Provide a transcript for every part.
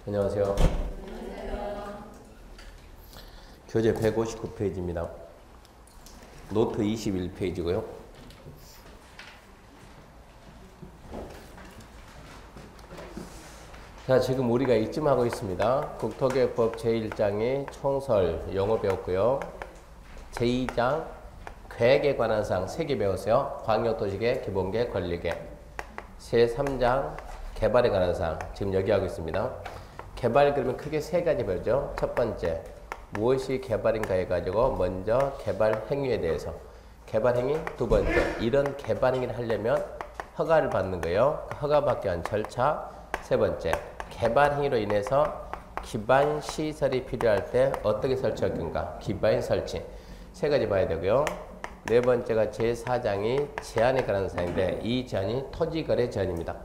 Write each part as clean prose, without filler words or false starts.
안녕하세요. 교재 159페이지입니다. 노트 21페이지고요. 자, 지금 우리가 이쯤 하고 있습니다. 국토교육법 제1장의 총설 영어 배웠고요. 제2장 계획에 관한 사항 3개 배웠어요. 광역도시계, 기본계, 권리계. 제3장 개발에 관한 사항 지금 여기 하고 있습니다. 개발 그러면 크게 3가지 배우죠. 첫 번째, 무엇이 개발인가 해가지고 먼저 개발 행위에 대해서 개발 행위. 두 번째, 이런 개발 행위를 하려면 허가를 받는 거예요. 허가 받기 위한 절차. 세 번째, 개발 행위로 인해서 기반 시설이 필요할 때 어떻게 설치할 건가. 기반 설치. 3가지 봐야 되고요. 네 번째가 제4장이 제한에 관한 사항인데 이 제한이 토지거래 제한입니다.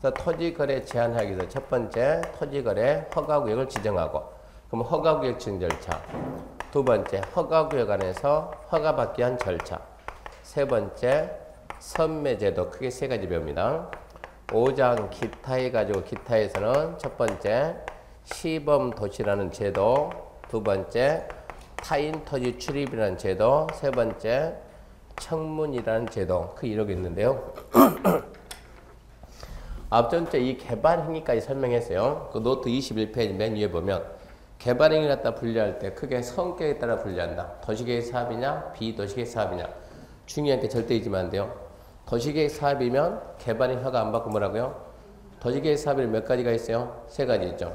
그래서 토지거래 제한하기 위해서 첫 번째, 토지거래 허가구역을 지정하고, 그럼 허가구역 지정 절차. 두 번째, 허가구역 안에서 허가받기 위한 절차. 세 번째, 선매제도. 크게 3가지 배웁니다. 5장 기타 해가지고 기타에서는 첫 번째, 시범도시라는 제도. 두 번째, 타인 토지 출입이라는 제도. 세 번째, 청문이라는 제도. 크게 이러고 있는데요. 앞전째 이 개발 행위까지 설명했어요. 그 노트 21페이지 맨 위에 보면 개발 행위를 갖다 분류할 때 크게 성격에 따라 분류한다. 도시계획 사업이냐, 비도시계획 사업이냐. 중요한 게 절대 잊으면 안 돼요. 도시계획 사업이면 개발 행위 허가 안 받고 뭐라고요? 도시계획 사업이 몇 가지가 있어요? 3가지 있죠.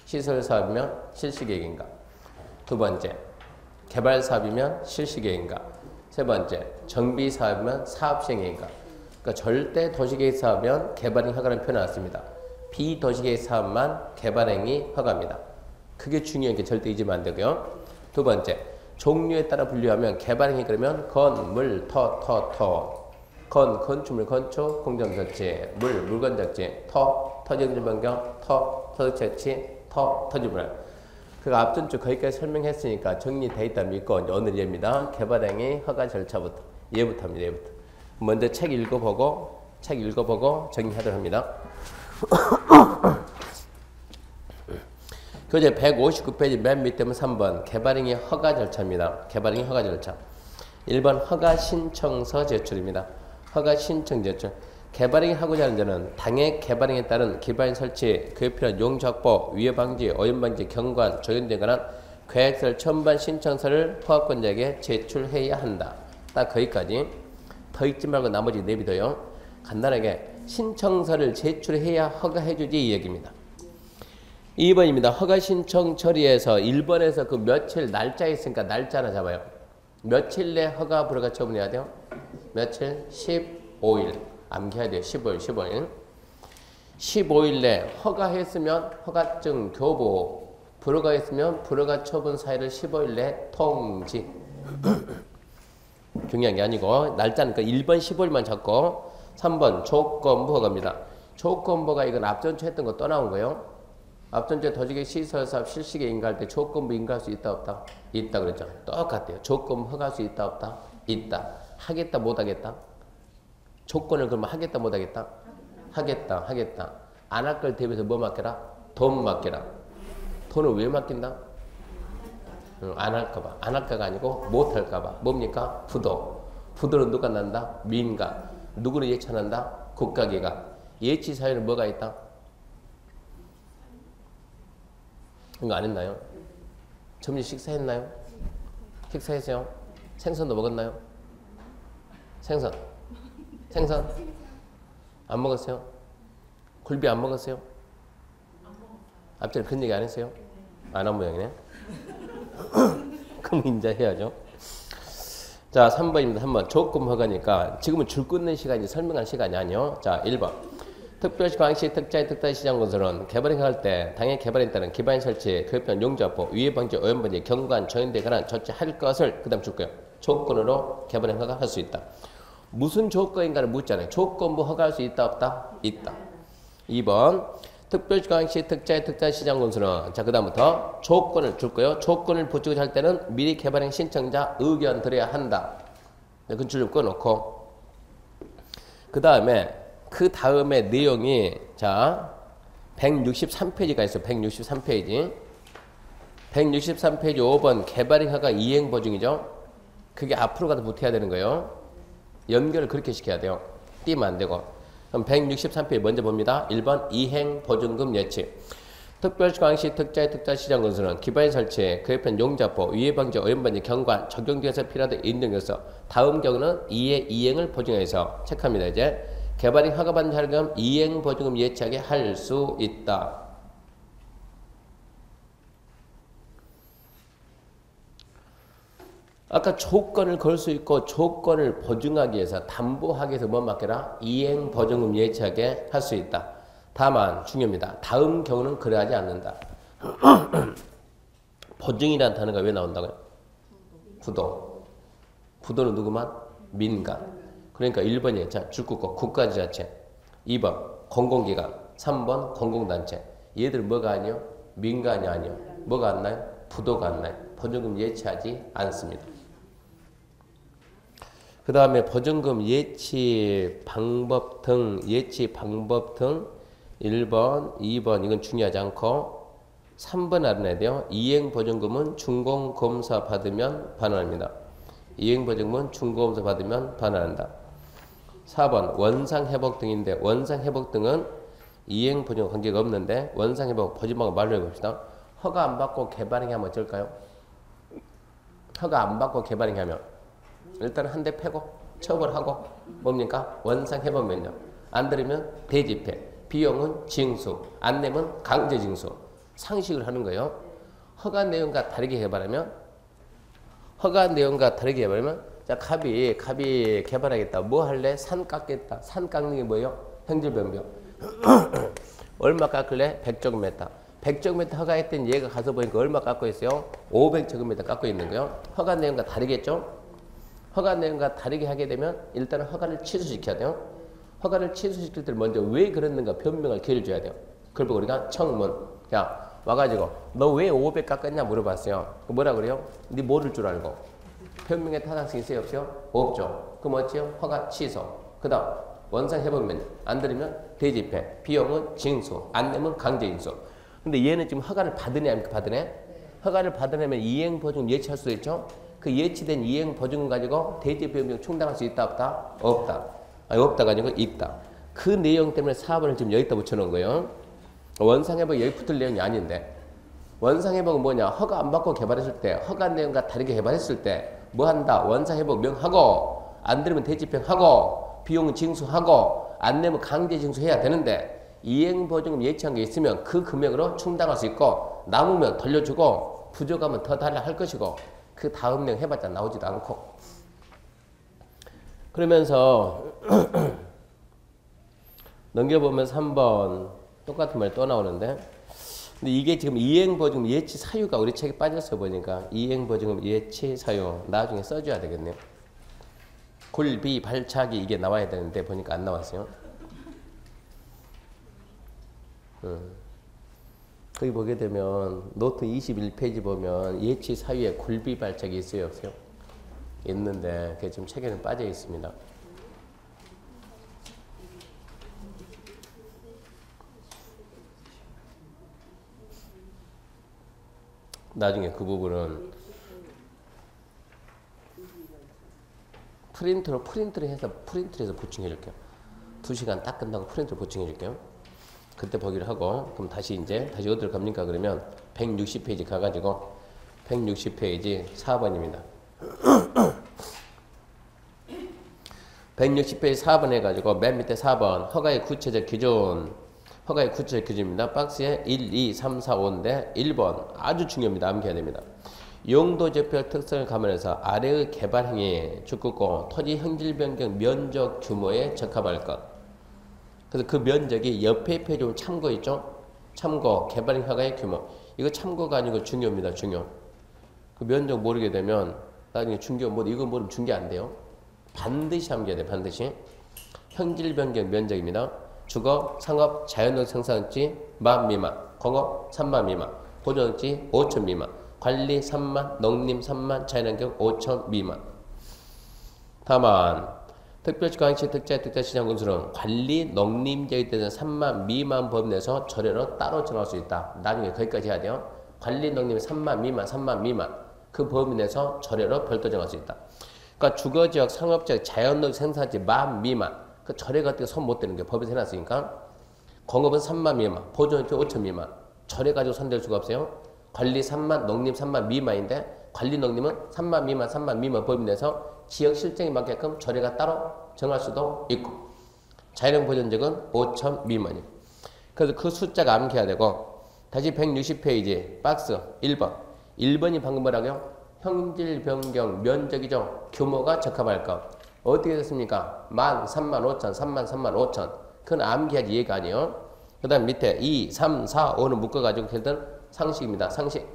시설 사업이면 실시계획인가. 두 번째, 개발 사업이면 실시계획인가. 세 번째, 정비 사업이면 사업시행인가. 그러니까 절대 도시계획 사업은 개발행위 허가는 표현 나왔습니다. 비도시계획 사업만 개발행위 허가입니다. 그게 중요한 게 절대 잊으면 안 되고요. 두 번째, 종류에 따라 분류하면 개발행위 그러면 건물, 건축물, 건축, 공정 설치, 물건 적재, 토지용지 변경, 토지 채취, 토지 분할. 그 앞전 주 거기까지 설명했으니까 정리돼 있다 믿고 오늘 얘입니다. 개발행위 허가 절차부터 얘부터 합니다. 얘부터. 먼저 책 읽어보고 정리하도록 합니다. 교재 159페이지 맨 밑에 3번 개발행위 허가 절차입니다. 개발행위 허가 절차. 1번 허가 신청서 제출입니다. 허가 신청 제출. 개발행위 하고자 하는 자는 당해 개발행위에 따른 기반 설치, 그에 필요한 용지 확보, 위해 방지, 오염 방지, 경관, 조연 등에 관한 계획서를 첨부한 신청서를 허가권자에게 제출해야 한다. 딱 거기까지. 더 읽지 말고 나머지 내비둬요. 간단하게 신청서를 제출해야 허가해주지 이 얘기입니다. 2번입니다. 허가 신청 처리에서 1번에서 그 며칠 날짜 있으니까 날짜 하나 잡아요. 며칠 내 허가 불허가 처분해야 돼요? 며칠? 15일. 암기해야 돼요. 15일. 15일 내 허가했으면 허가증 교부, 불허가했으면 불허가 처분 사유를 15일 내 통지. 중요한 게 아니고 날짜는 그 1번 15일만 잡고 3번 조건부 허가입니다. 조건부가 이건 앞전주 했던 거 또 나온 거예요. 앞전주에 도시계획 시설사업 실시계획 인가할 때 조건부 인가할 수 있다 없다? 있다 그랬죠. 똑같아요. 조건부 허가할 수 있다 없다? 있다. 하겠다 못하겠다? 조건을 그러면 하겠다 못하겠다? 하겠다. 안 할 걸 대비해서 뭐 맡겨라? 돈 맡겨라. 돈을 왜 맡긴다? 안 할까봐. 안 할까가 아니고 못 할까봐. 뭡니까? 부도. 부도는 누가 난다? 민가. 누구를 예찬한다? 국가기관. 예치 사유는 뭐가 있다? 이거 안 했나요? 점심 식사했나요? 식사했어요? 생선도 먹었나요? 생선 안 먹었어요? 굴비 안 먹었어요? 앞전에 그런 얘기 안 했어요? 안 한 모양이네. 그럼 이제 해야죠. 자, 3번입니다. 3번. 조건 허가니까 지금은 줄 끊는 시간이 설명할 시간이 아니요. 자, 1번. 특별시 광역시 특자의 특단시 시장건설은 개발행위 할 때 당해 개발에 따른 기반 설치, 교육편 용지 확보, 위해 방지, 오염 방지, 경관, 정연대에 관한 조치할 것을 그 다음 줄 거예요. 조건으로 개발행위 허가할 수 있다. 무슨 조건인가를 묻잖아요. 조건부 허가할 수 있다 없다? 있다. 2번. 특별시 광역시 특자의 특자시장건설은 자, 그 다음부터 조건을 줄 거예요. 조건을 붙이고 할 때는 미리 개발행 신청자 의견 들어야 한다. 그 줄 좀 꺼놓고 그 다음에 내용이 자 163페이지가 있어. 163페이지. 163페이지 5번 개발행 허가 이행 보증이죠. 그게 앞으로 가서 붙어야 되는 거예요. 연결을 그렇게 시켜야 돼요. 띄면 안 되고. 그럼 163페이지 먼저 봅니다. 1번 이행 보증금 예치. 특별시광시 특자의 특자시장 건설은 기반의 설치에 그 옆엔 용자포, 위해방지, 오염방지, 경관, 적용지에서 필요하다 인증에서 다음 경우는 이행을 보증해서 체크합니다. 이제 개발이 허가받는 자금 이행 보증금 예치하게 할 수 있다. 아까 조건을 걸 수 있고 조건을 보증하기 위해서 담보하기 위해서 뭐 맡겨라? 이행 보증금 예치하게 할 수 있다. 다만 중요합니다. 다음 경우는 그러하지 않는다. 보증이라는 단어가 왜 나온다고요? 부도. 부도는 누구만? 민간. 그러니까 1번이 자 주국고 국가지자체, 2번 공공기관, 3번 공공단체. 얘들 뭐가 아니요? 민간이 아니요. 뭐가 안 나요? 부도가 안 나요. 보증금 예치하지 않습니다. 그 다음에 보증금 예치 방법 등 1번, 2번 이건 중요하지 않고 3번 알아내야 돼요. 이행보증금은 준공검사 받으면 반환합니다. 이행보증금은 준공검사 받으면 반환한다. 4번 원상회복 등인데 원상회복 등은 이행보증과 관계가 없는데 원상회복 보증방을 말로 해봅시다. 허가 안 받고 개발행위 하면 어쩔까요? 허가 안 받고 개발행위 하면 일단 한 대 패고 처벌하고 뭡니까? 원상회복면요. 안 들으면 대집회. 비용은 징수, 안 내면 강제징수. 상식을 하는 거예요. 허가 내용과 다르게 개발하면 자 갑이 개발하겠다. 뭐 할래? 산 깎겠다. 산 깎는 게 뭐예요? 행정변경. 얼마 깎을래? 100제곱미터. 100제곱미터 허가했더니 얘가 가서 보니까 얼마 깎고 있어요? 500제곱미터 깎고 있는 거예요. 허가 내용과 다르겠죠? 허가 내용과 다르게 하게 되면 일단은 허가를 취소시켜야 돼요. 허가를 취소시킬 때 먼저 왜 그랬는가 변명할 기회를 줘야 돼요. 그걸 보고 우리가 청문. 야 와가지고 너 왜 500 깎았냐 물어봤어요. 뭐라 그래요? 네 모를 줄 알고. 변명의 타당성이 있어요 없어요? 없죠. 그럼 어찌요? 허가 취소. 그 다음 원상회복면 안 들으면 대집회. 비용은 징수. 안 내면 강제징수. 근데 얘는 지금 허가를 받으냐 안 받으냐? 허가를 받으려면 이행보증금 예치할 수도 있죠. 그 예치된 이행보증금 가지고 대집회 비용 충당할 수 있다 없다? 없다. 아니 없다가 아니고 있다. 그 내용 때문에 4번을 지금 여기다 붙여놓은 거예요. 원상회복 여기 붙을 내용이 아닌데 원상회복은 뭐냐? 허가 안 받고 개발했을 때 허가 내용과 다르게 개발했을 때 뭐 한다? 원상회복 명하고 안 들으면 대집행하고 비용은 징수하고 안 내면 강제징수해야 되는데 이행보증금 예치한 게 있으면 그 금액으로 충당할 수 있고 남으면 돌려주고 부족하면 더 달라 할 것이고 그 다음 내용 해봤자 나오지도 않고 그러면서 넘겨보면 3번 똑같은 말이 또 나오는데 근데 이게 지금 이행보증금 예치 사유가 우리 책에 빠져서 보니까 이행보증금 예치 사유 나중에 써줘야 되겠네요. 굴비 발차기 이게 나와야 되는데 보니까 안 나왔어요. 거기 보게 되면 노트 21페이지 보면 예치 사유에 굴비 발차기 있어요 없어요? 있는데 그게 지금 책에는 빠져 있습니다. 나중에 그 부분은 프린트를 해서 보충해 줄게요. 2시간 딱 끝나고 프린트로 보충해 줄게요. 그때 보기를 하고 그럼 다시 어디로 갑니까? 그러면 160페이지 가가지고 160페이지 4번입니다. 160페이지 4번 해가지고 맨 밑에 4번 허가의 구체적 기준입니다. 박스에 1, 2, 3, 4, 5인데 1번 아주 중요합니다. 암기해야 됩니다. 용도지표 특성을 감안해서 아래의 개발행위에 주택고 토지 형질 변경 면적 규모에 적합할 것. 그래서 그 면적이 옆에 페이지 좀 참고 있죠? 참고 개발행 허가의 규모. 이거 참고가 아니고 중요합니다. 중요. 그 면적 모르게 되면 나중에 이거 모르면 중개 안 돼요. 반드시 암기해야 돼요. 반드시. 형질 변경 면적입니다. 주거, 상업, 자연적 생산지 10,000 미만, 공업 3만 미만, 보존지 5,000 미만, 관리 3만, 농림 3만, 자연환경 5,000 미만. 다만 특별시 광역시 특자시장 군수는 관리 농림지역에 대한 3만 미만 범위 내에서 조례로 따로 정할 수 있다. 나중에 거기까지 해야 돼요. 관리 농림이 3만 미만, 3만 미만 그 범위 내에서 조례로 별도 정할 수 있다. 그러니까 주거지역, 상업지역, 자연농 생산지 만 미만 그 조례 같은 게 손 못 대는 게 법에서 해놨으니까 공업은 3만 미만, 보존업체 5천 미만 조례 가지고 손댈 수가 없어요. 관리 3만, 농림 3만 미만인데 관리 농림은 3만 미만, 3만 미만 범위 내에서 지역 실정에 맞게끔 조례가 따로 정할 수도 있고 자연형 보존지역은 5천 미만이에요. 그래서 그 숫자가 암기해야 되고 다시 160페이지 박스 1번 1번이 방금 뭐라고요? 형질 변경 면적이죠. 규모가 적합할 것 어떻게 됐습니까? 만, 3만 5천, 3만, 3만 5천 그건 암기하지 얘가 아니에요. 그 다음 밑에 2, 3, 4, 5는 묶어가지고 했던 상식입니다. 상식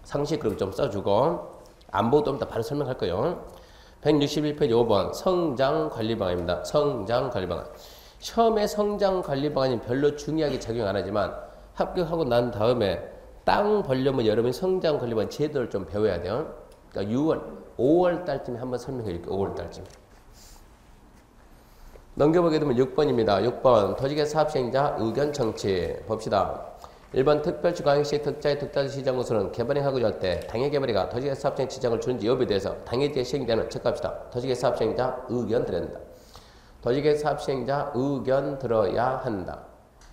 상식 그렇게 좀 써주고 안 보고 좀 이따 바로 설명할 거예요. 161페이지 5번 성장관리방안입니다. 성장관리방안. 시험에 성장관리방안이 별로 중요하게 작용 안 하지만 합격하고 난 다음에 땅 벌려면 여러분이 성장관리방안 제도를 좀 배워야 돼요. 그러니까 6월, 5월 달쯤에 한번 설명해 줄게요. 5월 달쯤에. 넘겨보게 되면 6번입니다. 6번 도지개 사업시행자 의견 청취 봅시다. 1번 특별시 광역시 특자시 시장으로서는 개발행하고자 할 때 당해 개발이가 도지개 사업시행 지장을 주는지 여부에 대해서 당해지에 시행되는 체크합시다. 도지개 사업시행자 의견 들어야 된다. 도지개 사업시행자 의견 들어야 한다.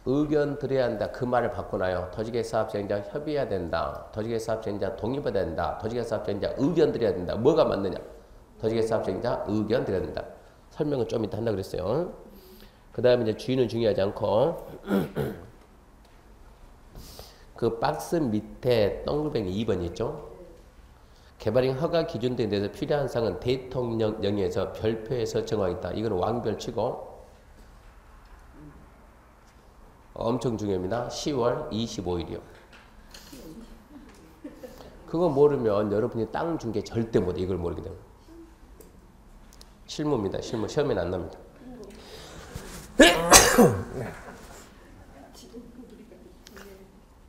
의견 들어야 한다. 그 말을 바꾸나요. 도지개 사업시행자 협의해야 된다. 도지개 사업시행자 독립해야 된다. 도지개 사업시행자 의견 드려야 된다. 뭐가 맞느냐. 도지개 사업시행자 의견 드려야 된다. 설명은 좀 이따 한다 그랬어요. 그 다음에 이제 주의는 중요하지 않고 그 박스 밑에 동글뱅이 2번 있죠. 개발행 허가 기준 등에 대해서 필요한 사항은 대통령령에서 별표에서 정하겠다. 이건 왕별치고 엄청 중요합니다. 10월 25일이요. 그거 모르면 여러분이 땅 준 게 절대 못해. 이걸 모르게 되면. 실무입니다. 실무. 시험에는 안 납니다.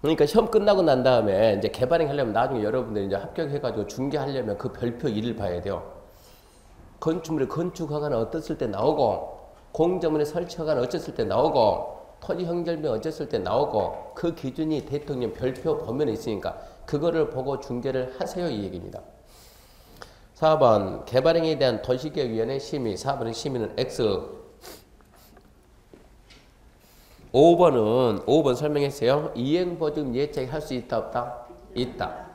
그러니까 시험 끝나고 난 다음에 이제 개발행 하려면 나중에 여러분들이 이제 합격해가지고 중개하려면 그 별표 1을 봐야 돼요. 건축물의 건축허가는 어땠을 때 나오고, 공정물의 설치허가는 어쨌을 때 나오고, 토지 형절비 어쨌을 때 나오고, 그 기준이 대통령 별표 보면에 있으니까 그거를 보고 중개를 하세요 이 얘기입니다. 4번 개발행위에 대한 도시계획위원회 심의. 4번은 심의는 X. 5번 설명했어요. 이행보증 예측 할 수 있다 없다? 있다.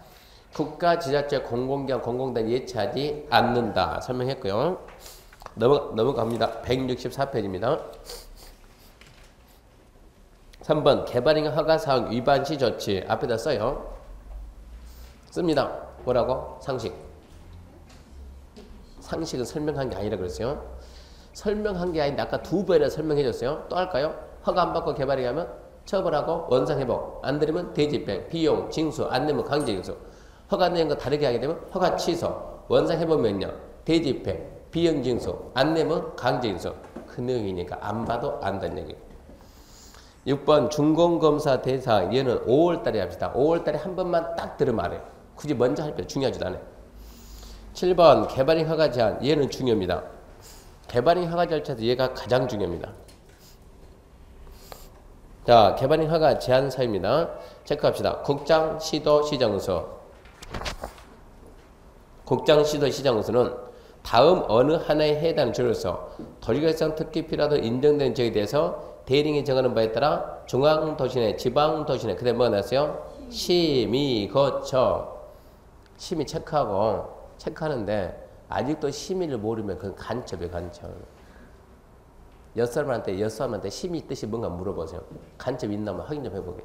국가, 지자체, 공공기관, 공공단 예치하지 않는다. 설명했고요. 넘어갑니다. 164페이지입니다. 3번 개발행 허가사항 위반 시 조치. 앞에다 써요. 씁니다. 뭐라고? 상식. 상식은 설명한 게 아니라 그랬어요. 설명한 게 아닌데 아까 2번이나 설명해줬어요. 또 할까요? 허가 안 받고 개발이 하면 처벌하고 원상회복, 안 들으면 대집행, 비용, 징수, 안 내면 강제징수. 허가 내는 거 다르게 하게 되면 허가 취소, 원상회복 명령, 대집행, 비용 징수, 안 내면 강제징수. 그 내용이니까 안 봐도 안다는 얘기예요. 6번 준공검사 대상. 얘는 5월달에 합시다. 5월달에 한 번만 딱 들으면 알아요. 굳이 먼저 할 필요 중요하지도 않아요. 7번 개발행 허가 제한. 얘는 중요합니다. 개발행 허가 절차에서 얘가 가장 중요합니다. 자, 개발행 허가 제한 사유입니다. 체크합시다. 국장, 시도, 시장으로서. 국장, 시도, 시장으로서는 다음 어느 하나에 해당하는 지역으로서 도시개발상 특기 필요하도 인정된 지역에 대해서 대령이 정하는 바에 따라 중앙도시내, 지방도시내, 그다음에 뭐가 나왔어요? 심의 거쳐. 심의 체크하는데 아직도 심의를 모르면 그건 간첩이에요, 간첩. 여사람한테 심의 뜻이 뭔가 물어보세요. 간첩 있나 한번 확인 좀 해보게.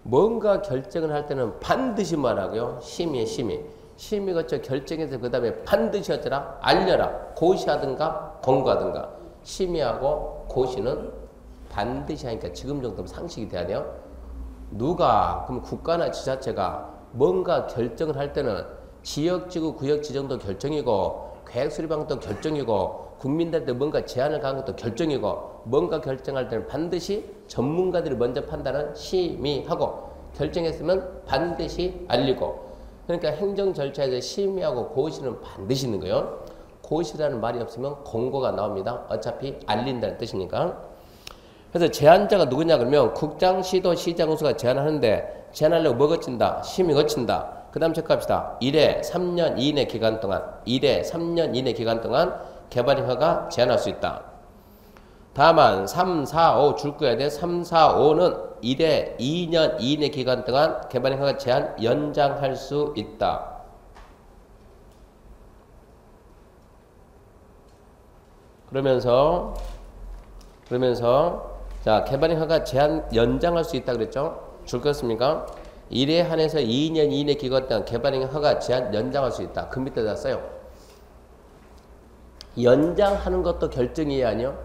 뭔가 결정을 할 때는 반드시 말하고요. 심의에 심의. 심의 거쳐 결정해서 그 다음에 반드시 어쩌라? 알려라. 고시하든가 공고하든가. 심의하고 고시는 반드시 하니까 지금 정도면 상식이 돼야 돼요. 누가 그럼 국가나 지자체가 뭔가 결정을 할 때는 지역지구 구역지정도 결정이고 계획수리방도 결정이고 국민들한테 뭔가 제안을 가는 것도 결정이고 뭔가 결정할 때는 반드시 전문가들이 먼저 판단은 심의하고 결정했으면 반드시 알리고 그러니까 행정 절차에서 심의하고 고시는 반드시 있는 거예요. 고시라는 말이 없으면 공고가 나옵니다. 어차피 알린다는 뜻이니까. 그래서 제안자가 누구냐 그러면 국장, 시도, 시장군수가 제안하는데 제안하려고 뭐 거친다? 심의 거친다. 그 다음 체크합시다. 1회 3년 이내 기간 동안 1회 3년 이내 기간 동안 개발인허가 제한할 수 있다. 다만 3, 4, 5 줄 거야 돼. 3, 4, 5는 1회 2년 이내 기간 동안 개발인허가 제한 연장할 수 있다. 그러면서 자 개발인허가 제한 연장할 수 있다 그랬죠? 줄 것입니까? 1회 한해서 2년 이내 기간 동안 개발인허가 제한 연장할 수 있다. 그 밑에다 써요. 연장하는 것도 결정이에요, 아니요?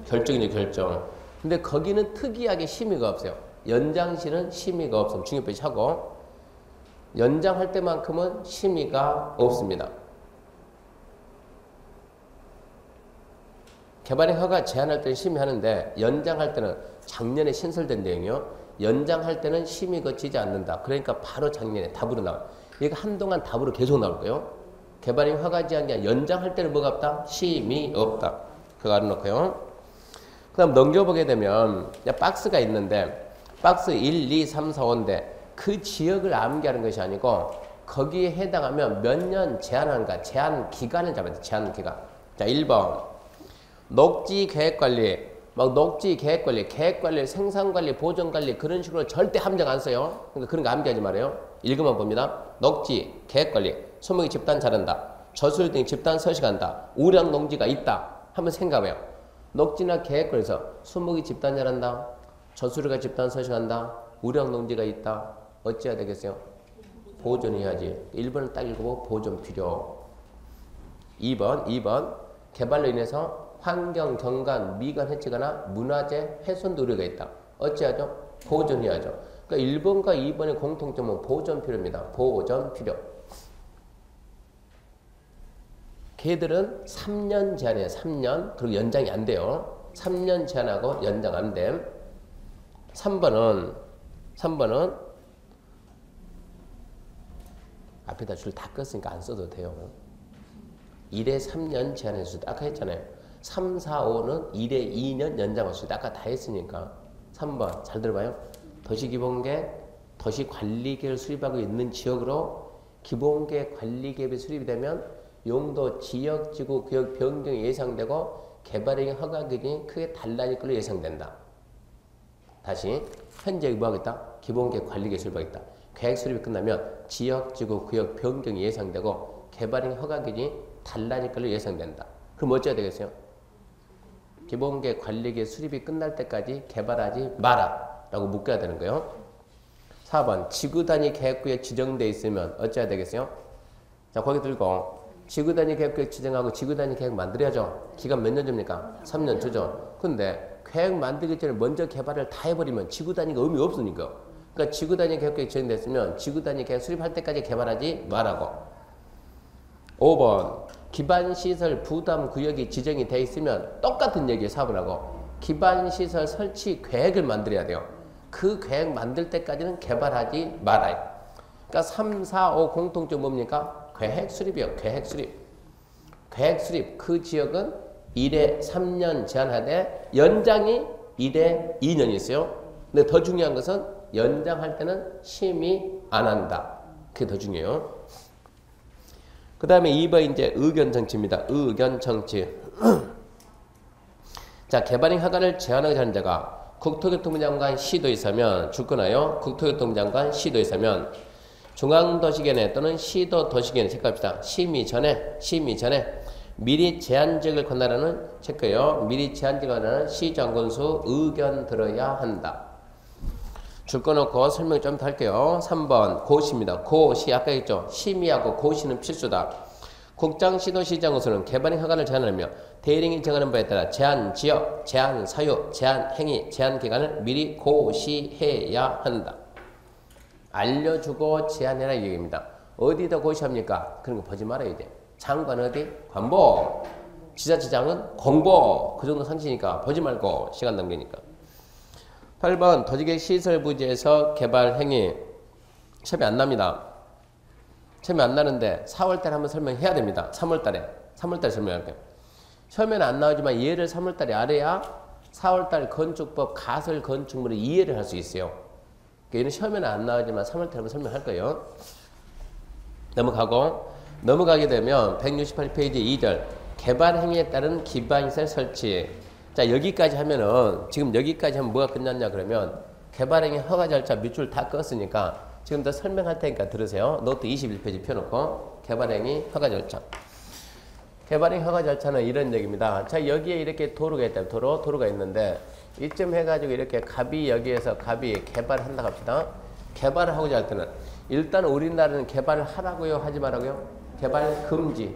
결정이죠, 결정. 근데 거기는 특이하게 심의가 없어요. 연장시는 심의가 없어요. 중요표시 하고 연장할 때만큼은 심의가 없습니다. 개발인허가 제한할 때는 심의하는데 연장할 때는 작년에 신설된 내용이요. 연장할 때는 심의 거치지 않는다. 그러니까 바로 작년에 답으로 나와요. 이거 한동안 답으로 계속 나올 거예요. 개발인허가 제한이 연장할 때는 뭐가 없다? 심의 없다. 그거 알아놓고요. 그 다음 넘겨보게 되면 박스가 있는데 박스 1, 2, 3, 4, 5인데 그 지역을 암기하는 것이 아니고 거기에 해당하면 몇 년 제한하는가 제한 기간을 잡아야 돼. 제한 기간. 자 1번 녹지 계획관리 막 녹지 계획관리 계획관리 생산관리 보존관리 그런 식으로 절대 함정 안 써요. 그러니까 그런 거 암기하지 말아요. 읽으면 봅니다. 녹지 계획관리 소목이 집단 잘한다. 저수질 등 집단 서식한다. 우량 농지가 있다. 한번 생각해요. 녹지나 계획관리에서 수목이 집단 잘한다. 저수리가 집단 서식한다. 우량 농지가 있다. 어찌해야 되겠어요? 보존해야지. 1번을 딱 읽고 보존 필요. 2번 개발로 인해서 환경, 경관, 미관 해치거나 문화재 훼손 우려가 있다. 어찌하죠? 보존해야죠. 그러니까 1번과 2번의 공통점은 보존 필요입니다. 보존 필요. 걔들은 3년 제한이에요. 3년. 그리고 연장이 안 돼요. 3년 제한하고 연장 안 돼. 3번은 앞에다 줄 다 껐으니까 안 써도 돼요. 1회 3년 제한할 수 있다. 아까 했잖아요. 3, 4, 5는 1회 2년 연장할 수 있다. 아까 다 했으니까. 3번 잘 들어봐요. 도시기본계획, 도시관리계획을 수립하고 있는 지역으로 기본계획 관리계획이 수립이 되면 용도, 지역, 지구, 구역 변경이 예상되고 개발의 허가 기준이 크게 달라질 걸로 예상된다. 다시 현재 뭐 하겠다? 기본계획 관리계획 수립하겠다. 계획 수립이 끝나면 지역, 지구, 구역 변경이 예상되고 개발의 허가 기준이 달라질 걸로 예상된다. 그럼 어찌해야 되겠어요? 기본계획 관리계획 수립이 끝날 때까지 개발하지 마라 라고 묶어야 되는 거예요. 4번 지구단위 계획구에 지정되어 있으면 어찌해야 되겠어요? 자 거기 들고 지구단위 계획구에 지정하고 지구단위 계획 만들어야죠. 기간 몇 년 줍니까? 3년 주죠. 근데 계획 만들기 전에 먼저 개발을 다 해버리면 지구단위가 의미 없으니까. 그러니까 지구단위 계획구에 지정됐으면 지구단위 계획 수립할 때까지 개발하지 말라고. 5번 기반시설 부담구역이 지정이 돼 있으면 똑같은 얘기에 사업을하고 기반시설 설치 계획을 만들어야 돼요. 그 계획 만들 때까지는 개발하지 말아요. 그러니까 3, 4, 5 공통점 뭡니까? 계획 수립이요. 계획 수립. 계획 수립. 그 지역은 1회 3년 제한하되 연장이 1회 2년이 있어요. 근데 더 중요한 것은 연장할 때는 심의 안 한다. 그게 더 중요해요. 그 다음에 2번 이제 의견 청취입니다. 의견 청취. 자, 개발행 허가를 제한하게 하는 자가 국토교통부 장관 시도 있으면 줄 거나요? 국토교통부 장관 시도 있으면 중앙도시계획 또는 시도 도시계획 체크합시다. 심의 전에 미리 제한지역을 관할하는 체크요. 미리 제한지역을 관할하는 시장군수 의견 들어야 한다. 줄 거 놓고 설명 좀 더 할게요. 3번 고시입니다. 고시 아까 했죠. 심의하고 고시는 필수다. 국장 시도시장군수는 개발행 허가를 제한하며 대리인이 정하는 바에 따라 제한 지역, 제한 사유, 제한 행위, 제한 기간을 미리 고시해야 한다. 알려주고 제한해라 이 얘기입니다. 어디다 고시합니까? 그런 거 보지 말아야 돼. 장관 어디? 관보. 지자체장은 공보. 그 정도 상식이니까 보지 말고 시간 낭비니까. 8번 도시계획 시설 부지에서 개발 행위 시험이 안 납니다. 처음에 안 나는데 4월달에 한번 설명해야 됩니다. 3월달에 설명할게요. 처음에는 안 나오지만 얘를 3월달에 알아야 4월달 건축법 가설 건축물을 이해를 할 수 있어요. 그러니까 얘는 처음에는 안 나오지만 3월달에 한번 설명할 거예요. 넘어가게 되면 168페이지 2절 개발 행위에 따른 기반시설 설치. 자, 여기까지 하면은 지금 여기까지 하면 뭐가 끝났냐 그러면 개발 행위 허가 절차 밑줄 다 껐으니까 지금부터 설명할 테니까 들으세요. 노트 21페이지 펴놓고 개발 행위 허가 절차. 개발 행위 허가 절차는 이런 얘기입니다. 자, 여기에 이렇게 도로가 있다. 도로가 있는데 이쯤 해가지고 이렇게 여기에서 개발한다고 합시다. 개발을 하고자 할 때는 일단 우리나라는 개발을 하라고요, 하지 말라고요? 개발 금지.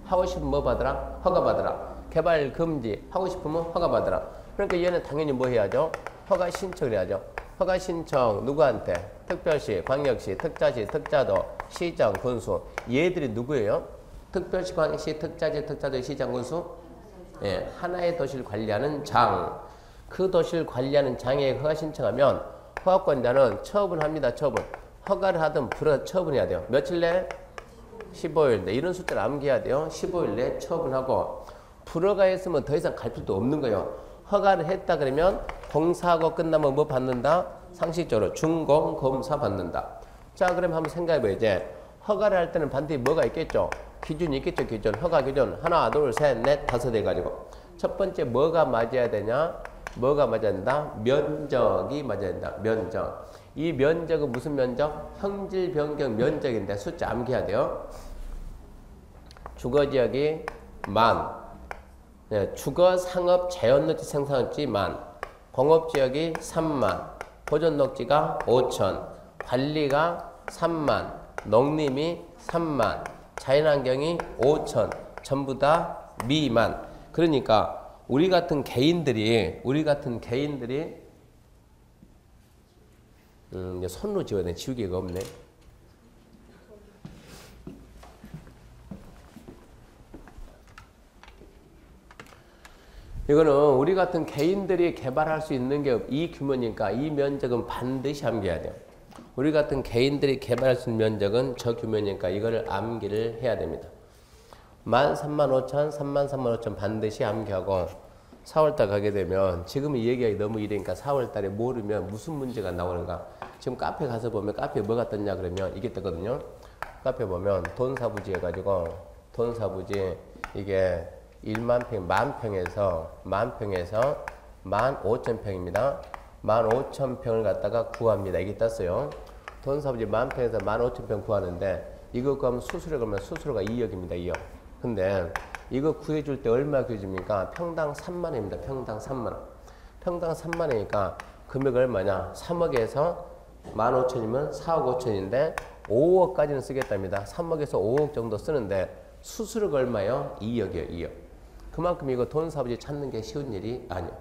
하고 싶으면 뭐 받으라? 허가 받으라. 개발 금지. 하고 싶으면 허가 받으라. 그러니까 얘는 당연히 뭐 해야죠? 허가 신청을 해야죠. 허가 신청 누구한테? 특별시, 광역시, 특자시, 특자도, 시장, 군수. 얘들이 누구예요? 특별시, 광역시, 특자시, 특자도, 시장, 군수? 예, 하나의 도시를 관리하는 장. 그 도시를 관리하는 장에 허가 신청하면 허가권자는 처분합니다. 처분. 허가를 하든 처분해야 돼요. 며칠 내? 15일 내. 이런 숫자를 암기해야 돼요. 15일 내 처분하고 불허가했으면 더 이상 갈 필요도 없는 거예요. 허가를 했다 그러면 공사하고 끝나면 뭐 받는다? 상식적으로 준공검사 받는다. 자, 그럼 한번 생각해 봐야지. 허가를 할 때는 반드시 뭐가 있겠죠? 기준이 있겠죠. 기준. 허가 기준. 하나, 둘, 셋, 넷, 다섯 해가지고. 첫 번째 뭐가 맞아야 되냐? 뭐가 맞아야 된다? 면적이 맞아야 된다. 면적. 이 면적은 무슨 면적? 형질 변경 면적인데 숫자 암기해야 돼요. 주거지역이 만. 네, 주거, 상업, 자연녹지, 생산업지 만. 공업지역이 3만. 보존녹지가 5천. 관리가 3만. 농림이 3만. 자연환경이 5천. 전부 다 미만. 그러니까 우리 같은 개인들이 손으로 지워야 돼. 지우개가 없네. 이거는 우리 같은 개인들이 개발할 수 있는 게 이 규모니까 이 면적은 반드시 암기해야 돼요. 우리 같은 개인들이 개발할 수 있는 면적은 저 규모니까 이거를 암기를 해야 됩니다. 13,500, 33,500 반드시 암기하고 4월달 가게 되면 지금 이 얘기가 너무 이러니까 4월달에 모르면 무슨 문제가 나오는가. 지금 카페 가서 보면 카페에 뭐가 떴냐 그러면 이게 뜨거든요. 카페 보면 돈사부지 해가지고 돈사부지 이게 1만 평, 만평에서 15,000평입니다. 15,000평을 갖다가 구합니다. 이게 떴어요. 돈사부지 만평에서 15,000평 구하는데 이거 구하면 수수료 그러면 수수료가 2억입니다. 2억. 근데 이거 구해줄 때 얼마 구해줍니까? 평당 3만 원입니다. 평당 3만 원. 평당 3만 원이니까 금액 얼마냐? 3억에서 15,000이면 4억 5천인데 5억까지는 쓰겠답니다. 3억에서 5억 정도 쓰는데 수수료가 얼마요? 2억이요. 2억. 그만큼 이거 돈사부지 찾는 게 쉬운 일이 아니에요.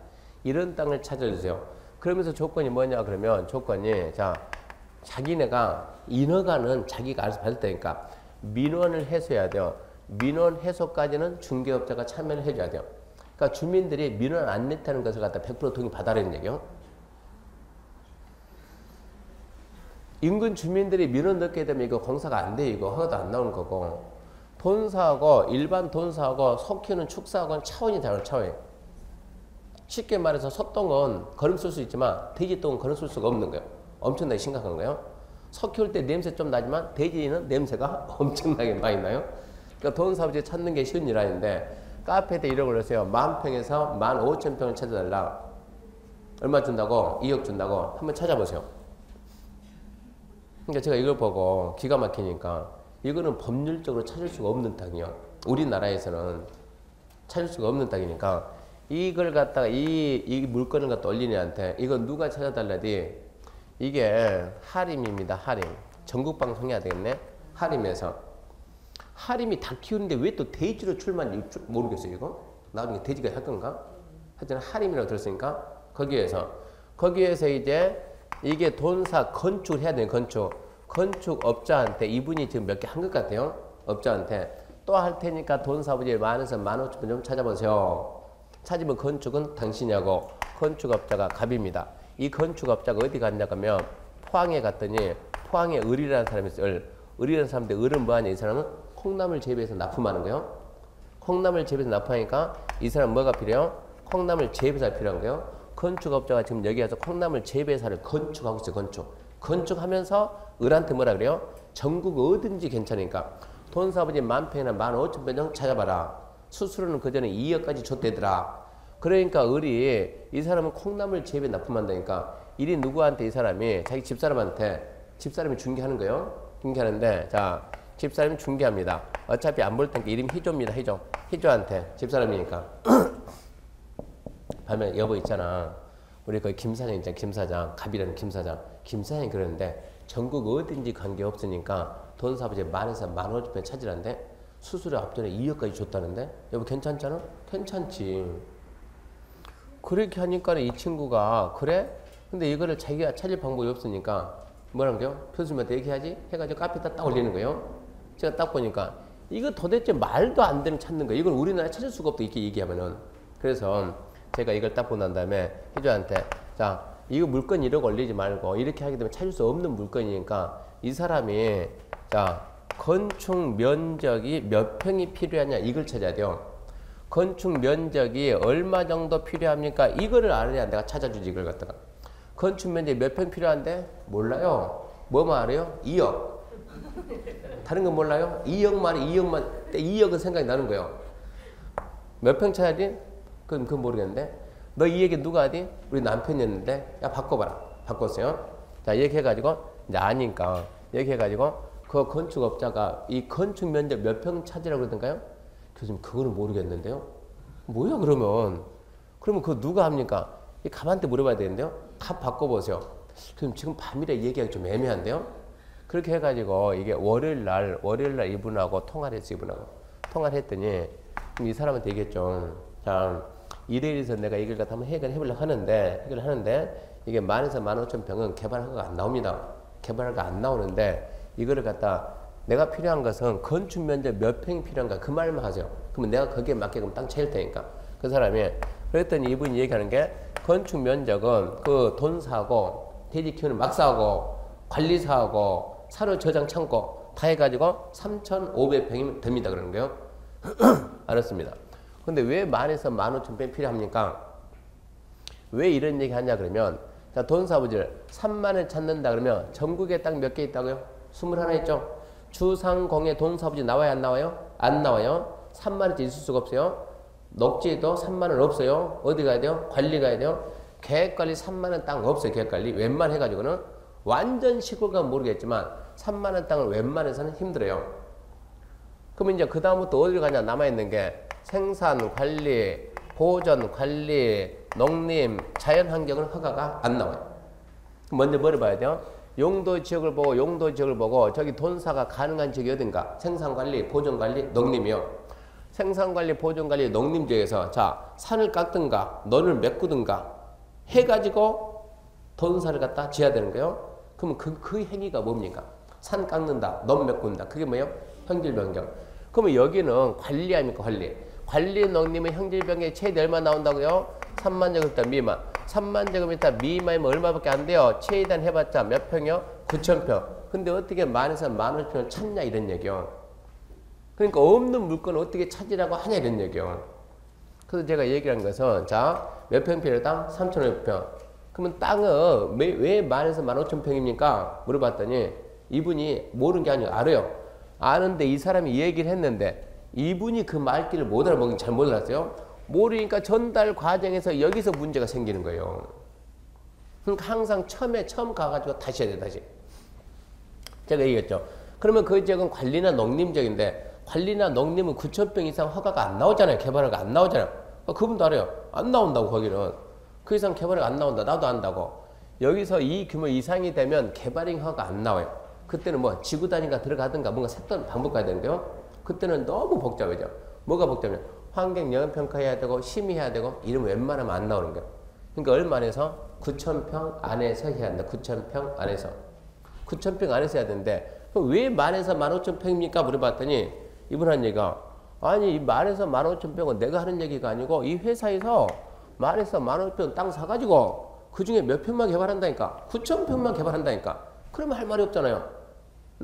이런 땅을 찾아주세요. 그러면서 조건이 뭐냐 그러면 조건이 자 자기네가 인허가는 자기가 알아서 받을 테니까 민원을 해소해야 돼요. 민원 해소까지는 중개업자가 참여를 해줘야 돼요. 그러니까 주민들이 민원 안 냈다는 것을 갖다 100% 동의 받아라는 얘기요. 인근 주민들이 민원 넣게 되면 이거 공사가 안 돼. 이거 허가도 안 나오는 거고. 돈사하고 일반 돈사하고 석회는 축사하고는 차원이 다른 차원이에요. 쉽게 말해서 소똥은 걸음 쓸 수 있지만 돼지똥은 걸음 쓸 수가 없는 거예요. 엄청나게 심각한 거예요. 석 키울 때 냄새 좀 나지만 돼지는 냄새가 엄청나게 많이 나요. 그러니까 돈사부지 찾는 게 쉬운 일 아닌데 카페에 이런 걸 하세요. 10,000평에서 15,000평을 찾아달라. 얼마 준다고? 2억 준다고? 한번 찾아보세요. 그러니까 제가 이걸 보고 기가 막히니까 이거는 법률적으로 찾을 수가 없는 땅이요. 우리나라에서는 찾을 수가 없는 땅이니까 이걸 갖다가 이 물건을 갖다 올린 애한테 이거 누가 찾아달라디? 이게 하림입니다. 하림. 전국 방송해야 되겠네. 하림에서. 하림이 닭 키우는데 왜 또 돼지로 출마한지 모르겠어요. 이거? 나중에 돼지가 할 건가? 하여튼 하림이라고 들었으니까 거기에서 이제 이게 돈사 건축을 해야 돼요. 건축업자한테 이분이 지금 몇 개 한 것 같아요. 업자한테 또 할 테니까 돈사부지 만에서 15,000원 좀 찾아보세요. 찾으면 건축은 당신이 하고 건축업자가 갑입니다. 이 건축업자가 어디 갔냐 하면 포항에 갔더니 포항에 을이라는 사람이 있어요. 을이라는 사람인데 을은 뭐하냐? 이 사람은 콩나물 재배해서 납품하는 거예요. 콩나물 재배해서 납품하니까 이 사람 뭐가 필요해요? 콩나물 재배사가 필요한 거예요. 건축업자가 지금 여기 와서 콩나물 재배사를 건축하고 있어요. 건축하면서 을한테 뭐라 그래요? 전국 어딘지 괜찮으니까 돈 사버지 10,000평이나 15,000평 정도 찾아봐라. 수수료는 그전에 2억까지 줬대더라. 그러니까 을이 이 사람은 콩나물 재배 납품한다니까 일이 누구한테 이 사람이 자기 집사람이 중개하는 거예요. 중개하는데 자 집사람이 중개합니다. 어차피 안 볼 테니까 이름 희조입니다. 희조한테 집사람이니까 하면 여보 있잖아. 우리 그 김 사장 있잖아. 김 사장 갑이라는 김 사장이 그러는데 전국 어딘지 관계없으니까 돈 사버지 10,000에서 15,000평 찾으란데 수수료 앞전에 2억까지 줬다는데 여보 괜찮잖아? 괜찮지. 그렇게 하니까 이 친구가 그래? 근데 이거를 자기가 찾을 방법이 없으니까 뭐라는 거요? 교수님한테 얘기하지? 해가지고 카페에다 딱 올리는 거예요. 제가 딱 보니까 이거 도대체 말도 안 되는 찾는 거예요. 이걸 우리나라에 찾을 수가 없다 이렇게 얘기하면은. 그래서 제가 이걸 딱 보고 난 다음에 희주한테 자 이거 물건 1억 올리지 말고 이렇게 하게 되면 찾을 수 없는 물건이니까 이 사람이 자 건축 면적이 몇 평이 필요하냐 이걸 찾아야 돼요. 건축 면적이 얼마 정도 필요합니까? 이거를 알아야 내가 찾아주지 이걸 갖다가. 건축 면적이 몇 평 필요한데? 몰라요. 뭐만 알아요? 2억. 다른 건 몰라요? 2억만 2억은 생각이 나는 거예요. 몇 평 찾아야지? 그건 모르겠는데. 너 이 얘기 누가 하디? 우리 남편이었는데. 야 바꿔봐라. 바꿨어요. 자 얘기해가지고 이제 아니까 얘기해가지고 그 건축업자가 이 건축 면적 몇 평 찾으라고 그러던가요? 교수님 그거는 모르겠는데요. 뭐야 그러면 그거 누가 합니까? 이 갑한테 물어봐야 되는데요. 갑 바꿔보세요. 그럼 지금 밤이라 얘기하기 좀 애매한데요. 그렇게 해가지고 이게 월요일날 이분하고 통화를 했어요. 통화를 했더니 이 사람한테 얘기했죠. 자 이래서 내가 이걸 갖다 한번 해보려고 하는데 이게 10,000에서 15,000평은 개발 허가가 안 나옵니다. 개발 허가가 안 나오는데 이거를 갖다 내가 필요한 것은 건축 면적 몇 평이 필요한가 그 말만 하세요. 그러면 내가 거기에 맞게끔 땅 채울 테니까. 그 사람이 그랬더니 이분이 얘기하는 게 건축 면적은 그 돈 사고 돼지 키우는 막 사고 관리 사고 사료 저장 창고 다 해가지고 3,500평이면 됩니다 그러는 거예요. 알았습니다. 근데 왜 10,000에서 15,000평이 필요합니까? 왜 이런 얘기 하냐 그러면 자 돈 사부지를 30,000원 찾는다 그러면 전국에 딱 몇 개 있다고요? 21 있죠. 주상공에 돈 사부지 나와요 안 나와요? 안 나와요. 30,000원짜리 있을 수가 없어요. 녹지에도 30,000원 없어요. 어디 가야 돼요? 관리 가야 돼요. 계획관리 30,000원 땅 없어요. 계획관리 웬만해가지고는 완전 시골 가면 모르겠지만 30,000원 땅을 웬만해서는 힘들어요. 그러면 이제 그 다음부터 어디를 가냐 남아있는 게 생산관리, 보존관리, 농림, 자연환경은 허가가 안 나와요. 먼저 뭐를 봐야 돼요? 용도 지역을 보고 저기 돈사가 가능한 지역이 어딘가? 생산관리, 보존관리, 농림이요. 생산관리, 보존관리, 농림 지역에서 자 산을 깎든가 너를 메꾸든가 해가지고 돈사를 갖다 지어야 되는 거예요. 그러면 그 행위가 뭡니까? 산 깎는다, 넌 메꾼다. 그게 뭐예요? 형질 변경. 그러면 여기는 관리 아닙니까? 관리 농림의 형질 변경이 최대 얼마 나온다고요? 30,000제곱미터 미만. 30,000제곱미터 미만이면 얼마밖에 안 돼요? 최대한 해봤자 몇 평이요? 9,000평. 근데 어떻게 10,000에서 15,000평을 찾냐 이런 얘기요. 그러니까 없는 물건을 어떻게 찾으라고 하냐 이런 얘기요. 그래서 제가 얘기한 것은 자 몇 평 필요해 땅? 3,500평. 그러면 땅은 왜 10,000에서 15,000평입니까? 물어봤더니 이분이 모르는 게 아니고 알아요. 아는데 이 사람이 얘기를 했는데 이분이 그 말귀를 못 알아먹는 잘 못 알았어요. 모르니까 전달 과정에서 여기서 문제가 생기는 거예요. 그러니까 항상 처음 가가지고 다시 해야 돼 다시. 제가 얘기했죠. 그러면 그 지역은 관리나 농림 지역인데 관리나 농림은 9,000평 이상 허가가 안 나오잖아요. 개발허가 안 나오잖아요. 그분도 알아요. 안 나온다고 거기는. 그 이상 개발허가 안 나온다. 나도 안다고. 여기서 이 규모 이상이 되면 개발행 허가가 안 나와요. 그때는 뭐 지구 단위가 들어가든가 뭔가 색다른 방법 가야 되는데요. 그때는 너무 복잡해져. 뭐가 복잡해요? 환경 영향 평가해야 되고 심의해야 되고 이러면 웬만하면 안 나오는 거예요. 그러니까 얼마 안에서 9,000평 안에서 해야 한다. 9,000평 안에서. 9,000평 안에서 해야 되는데 왜 10,000에서 15,000평입니까? 물어봤더니 이분 한 얘기가 아니 이 10,000에서 15,000평은 내가 하는 얘기가 아니고 이 회사에서 10,000에서 15,000평 땅 사가지고 그 중에 몇 평만 개발한다니까. 9,000평만 개발한다니까. 그러면 할 말이 없잖아요.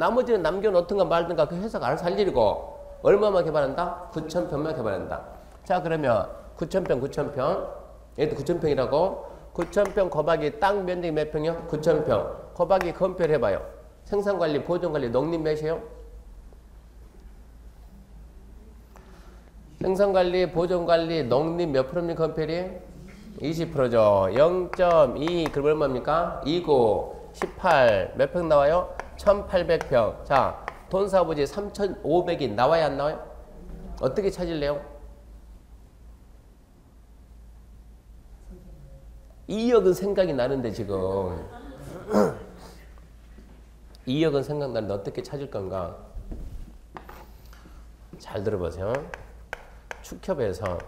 나머지는 남겨놓든가 말든가 그 회사가 알아서 할 일이고 얼마만 개발한다? 9,000평만 개발한다. 자 그러면 9,000평 얘도 9,000평이라고 9,000평 곱하기 땅 면적이 몇 평이요? 9,000평 곱하기 건폐를 해봐요. 생산관리, 보존관리, 농림 몇이에요? 생산관리, 보존관리, 농림 몇 프로입니까? 건폐율이? 20%죠. 0.2 그럼 얼마입니까? 29, 18 몇 평 나와요? 1,800평. 자, 돈사부지 3,500이 나와야 안 나와요? 어떻게 찾을래요? 2억은 생각이 나는데 지금 2억은 생각나는데 어떻게 찾을 건가? 잘 들어보세요. 축협에서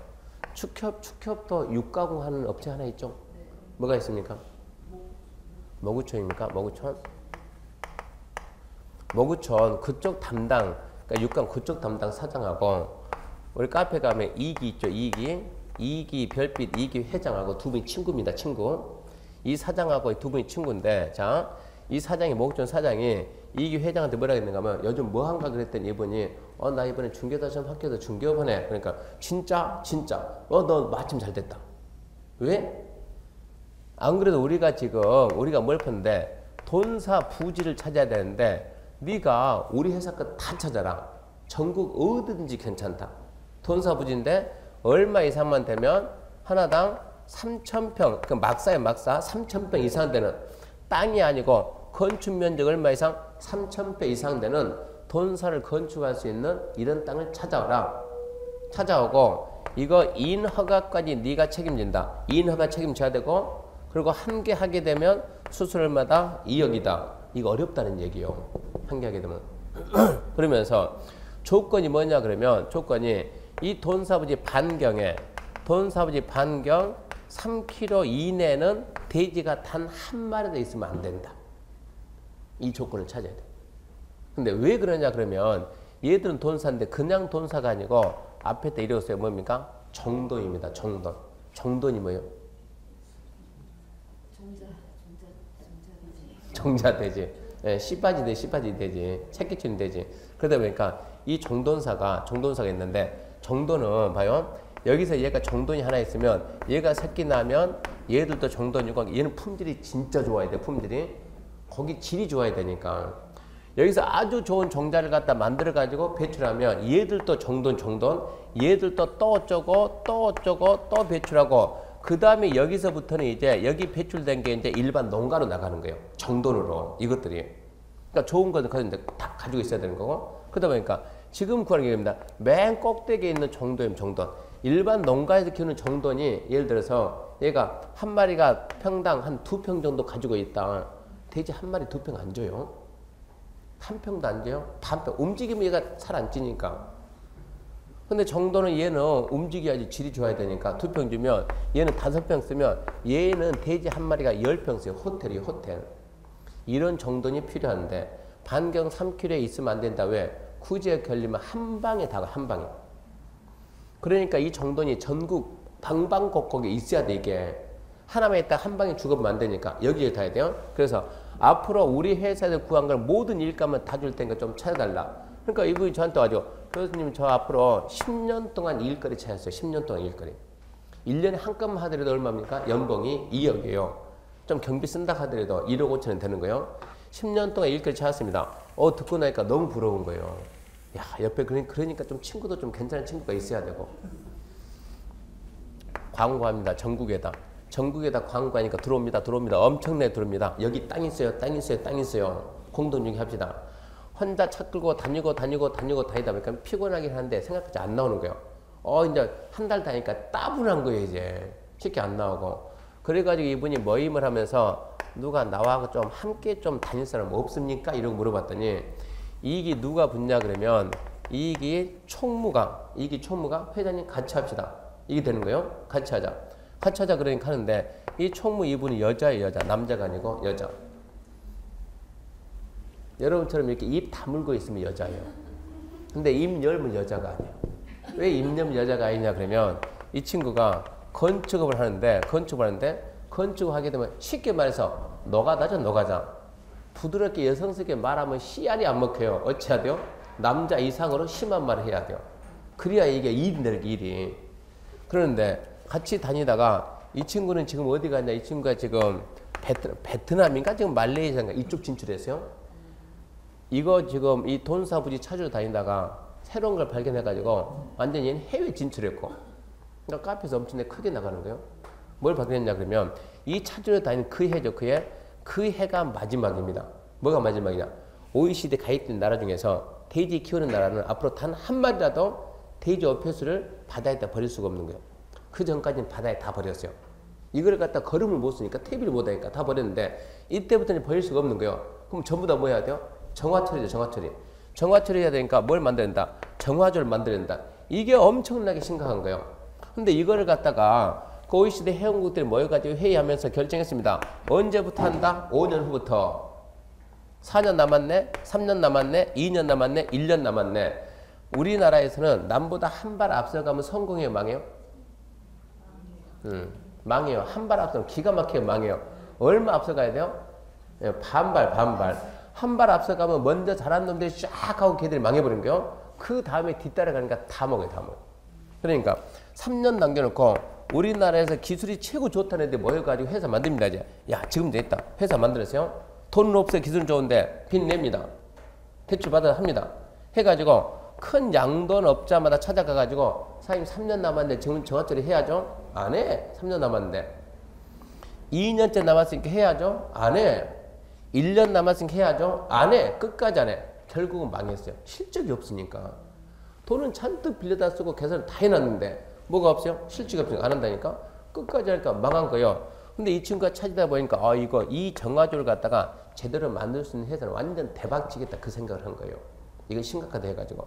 축협도 육가공 하는 업체 하나 있죠? 뭐가 있습니까? 모구촌입니까? 모구촌 그쪽 담당, 그러니까 육강 그쪽 담당 사장하고 우리 카페 가면 이기 있죠? 이기 별빛 이기 회장하고 두 분이 친구입니다. 친구. 이 사장하고 두 분이 친구인데 자, 이 사장이 모구촌 사장이 이기 회장한테 뭐라 했는가 하면 요즘 뭐 한가 그랬더니 이분이 나 이번에 중개다 학교에서 중개업하네. 그러니까 진짜 너 마침 잘 됐다. 왜? 안 그래도 우리가 뭘 푸는데 돈사 부지를 찾아야 되는데 네가 우리 회사 거 다 찾아라. 전국 어디든지 괜찮다. 돈사 부지인데 얼마 이상만 되면 하나당 3,000평 그 막사에 막사 3,000평 이상 되는 땅이 아니고 건축 면적 얼마 이상? 3,000평 이상 되는 돈사를 건축할 수 있는 이런 땅을 찾아오라. 찾아오고 이거 인허가까지 네가 책임진다. 인허가 책임져야 되고 그리고 한 개 하게 되면 수수료마다 2억이다. 이거 어렵다는 얘기요. 한 개 하게 되면. 그러면서 조건이 뭐냐 그러면 조건이 이 돈사부지 반경 3km 이내는 돼지가 단 한 마리도 있으면 안 된다. 이 조건을 찾아야 돼. 근데 왜 그러냐 그러면 얘들은 돈사인데 그냥 돈사가 아니고 앞에 때 이랬어요. 뭡니까? 정돈입니다. 정돈이 뭐예요? 정자돼지. 예, 씨빠지 돼지. 새끼치는 돼지. 그러다 보니까 이 정돈사가 있는데 정돈은 봐요. 여기서 얘가 정돈이 하나 있으면 얘가 새끼 나면 얘들도 정돈이고 얘는 품질이 진짜 좋아야 돼. 품질이. 거기 질이 좋아야 되니까. 여기서 아주 좋은 정자를 갖다 만들어 가지고 배출하면 얘들도 정돈 얘들도 또 어쩌고 또 배출하고 그 다음에 여기서부터는 이제 여기 배출된 게 이제 일반 농가로 나가는 거예요. 정돈으로 이것들이. 그러니까 좋은 거는 다 가지고 있어야 되는 거고. 그러다 보니까 지금 구하는 게 입니다. 맨 꼭대기에 있는 정돈. 일반 농가에서 키우는 정돈이 예를 들어서 얘가 한 마리가 평당 한 2평 정도 가지고 있다. 돼지 한 마리 2평 안 줘요. 한 평도 안 줘요. 반평. 움직이면 얘가 살 안 찌니까. 근데 정도는 얘는 움직여야지 질이 좋아야 되니까 2평 주면 얘는 5평 쓰면 얘는 돼지 한 마리가 10평 써요. 호텔이에요. 호텔. 이런 정돈이 필요한데 반경 3km에 있으면 안 된다. 왜? 구제에 걸리면 한 방에 다가 한 방에. 그러니까 이 정돈이 전국 방방곡곡에 있어야 돼. 이게. 하나만 있다 한 방에 죽으면 안 되니까 여기에 가야 돼요. 그래서 앞으로 우리 회사에서 구한 걸 모든 일감을 다 줄 테니까 좀 찾아달라. 그러니까 이분이 저한테 와가지고 교수님 저 앞으로 10년 동안 일거리 찾았어요. 10년 동안 일거리. 1년에 한 건만 하더라도 얼마입니까? 연봉이 2억이에요. 좀 경비 쓴다 하더라도 1억 5천원 되는 거예요. 10년 동안 일거리 찾았습니다. 듣고 나니까 너무 부러운 거예요. 야, 옆에 그러니까 좀 친구도 좀 괜찮은 친구가 있어야 되고. 광고합니다. 전국에다 광고하니까 들어옵니다. 엄청나게 들어옵니다. 여기 땅 있어요. 공동 유기합시다. 혼자 차 끌고 다니다 보니까 피곤하긴 한데 생각까지 안 나오는 거예요. 이제 한 달 다니까 따분한 거예요. 이제 쉽게 안 나오고. 그래가지고 이분이 모임을 하면서 누가 나와 좀 함께 좀 다닐 사람 없습니까? 이러고 물어봤더니 이익이 누가 붙냐 그러면 이익이 총무가 회장님 같이 합시다. 이게 되는 거예요. 같이 하자 그러니까 하는데 이 총무 이분이 여자예요. 남자가 아니고 여자. 여러분처럼 이렇게 입 다물고 있으면 여자예요. 근데 입 열면 여자가 아니에요. 왜 입 열면 여자가 아니냐 그러면 이 친구가 건축을 하는데 건축을 하게 되면 쉽게 말해서 노가다죠. 부드럽게 여성스럽게 말하면 씨알이 안 먹혀요. 어찌해야 돼요? 남자 이상으로 심한 말을 해야 돼요. 그래야 이게 일이 되는 게 일이. 그런데 같이 다니다가 이 친구는 지금 어디 갔냐? 이 친구가 지금 베트남인가? 지금 말레이시아인가? 이쪽 진출했어요. 이거 지금 이 돈사부지 찾으러 다니다가 새로운 걸 발견해가지고 완전히 해외 진출했고, 그러니까 카페에서 엄청나게 크게 나가는 거예요. 뭘 발견했냐 그러면 이 찾으러 다니는 그 해죠. 그 해가 마지막입니다. 뭐가 마지막이냐? OECD 가입된 나라 중에서 돼지 키우는 나라는 앞으로 단 한 마리라도 돼지 어패수를 바다에다 버릴 수가 없는 거예요. 그 전까지는 바다에 다 버렸어요. 이걸 갖다 걸음을 못 쓰니까 퇴비를 못 하니까 다 버렸는데 이때부터는 버릴 수가 없는 거예요. 그럼 전부 다 뭐 해야 돼요? 정화 처리죠. 정화 처리. 정화 처리해야 되니까 뭘 만들어야 된다? 정화조를 만들어야 된다. 이게 엄청나게 심각한 거예요. 근데 이거를 갖다가 그 OECD 회원국들이 모여가지고 회의하면서 결정했습니다. 언제부터 한다? 5년 후부터. 4년 남았네? 3년 남았네? 2년 남았네? 1년 남았네? 우리나라에서는 남보다 한 발 앞서가면 성공해요? 망해요? 망해요. 한 발 앞서면 기가 막히게 망해요. 얼마 앞서가야 돼요? 반발. 한 발 앞서가면 먼저 잘한 놈들이 쫙 하고 걔들이 망해버린 거예요. 그 다음에 뒤따라가니까 다 먹어요. 다 먹어요. 그러니까 3년 남겨놓고 우리나라에서 기술이 최고 좋다는 애들 모여가지고 회사 만듭니다. 이제 야 지금 됐다. 회사 만들었어요. 돈은 없어요. 기술은 좋은데 빚 냅니다. 대출 받아 합니다. 해가지고 큰 양돈업자마다 찾아가가지고 사장님 3년 남았는데 지금 정화처리 해야죠? 안 해. 3년 남았는데 2년째 남았으니까 해야죠? 안 해. 1년 남았으니까 해야죠? 안 해. 끝까지 안 해. 결국은 망했어요. 실적이 없으니까. 돈은 잔뜩 빌려다 쓰고 계산을 다 해놨는데 뭐가 없어요? 실적이 없으니까 안 한다니까? 끝까지 하니까 망한 거예요. 근데 이 친구가 찾다 보니까 이 정화조를 갖다가 제대로 만들 수 있는 회사는 완전 대박치겠다 그 생각을 한 거예요. 이거 심각하다 해가지고.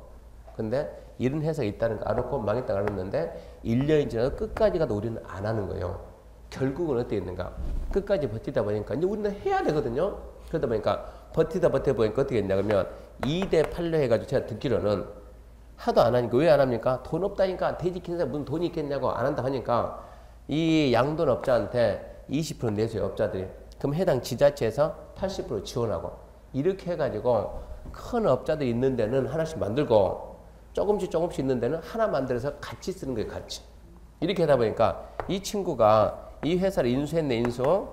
근데 이런 회사가 있다는 거 알았고 망했다고 알았는데 1년이 지나도 끝까지 가도 우리는 안 하는 거예요. 결국은 어떻게 됐는가? 끝까지 버티다 보니까 이제 우리는 해야 되거든요. 그러다 보니까 버티다 보니까 어떻게 했냐 그러면 2대 8로 해가지고 제가 듣기로는 하도 안 하니까 왜 안 합니까? 돈 없다니까 돼지 키는 사람 무슨 돈이 있겠냐고 안 한다 하니까 이 양돈업자한테 20% 내세요. 업자들이. 그럼 해당 지자체에서 80% 지원하고 이렇게 해가지고 큰 업자들이 있는 데는 하나씩 만들고 조금씩 있는 데는 하나 만들어서 같이 쓰는 거예요. 같이. 이렇게 하다 보니까 이 친구가 이 회사를 인수했어요.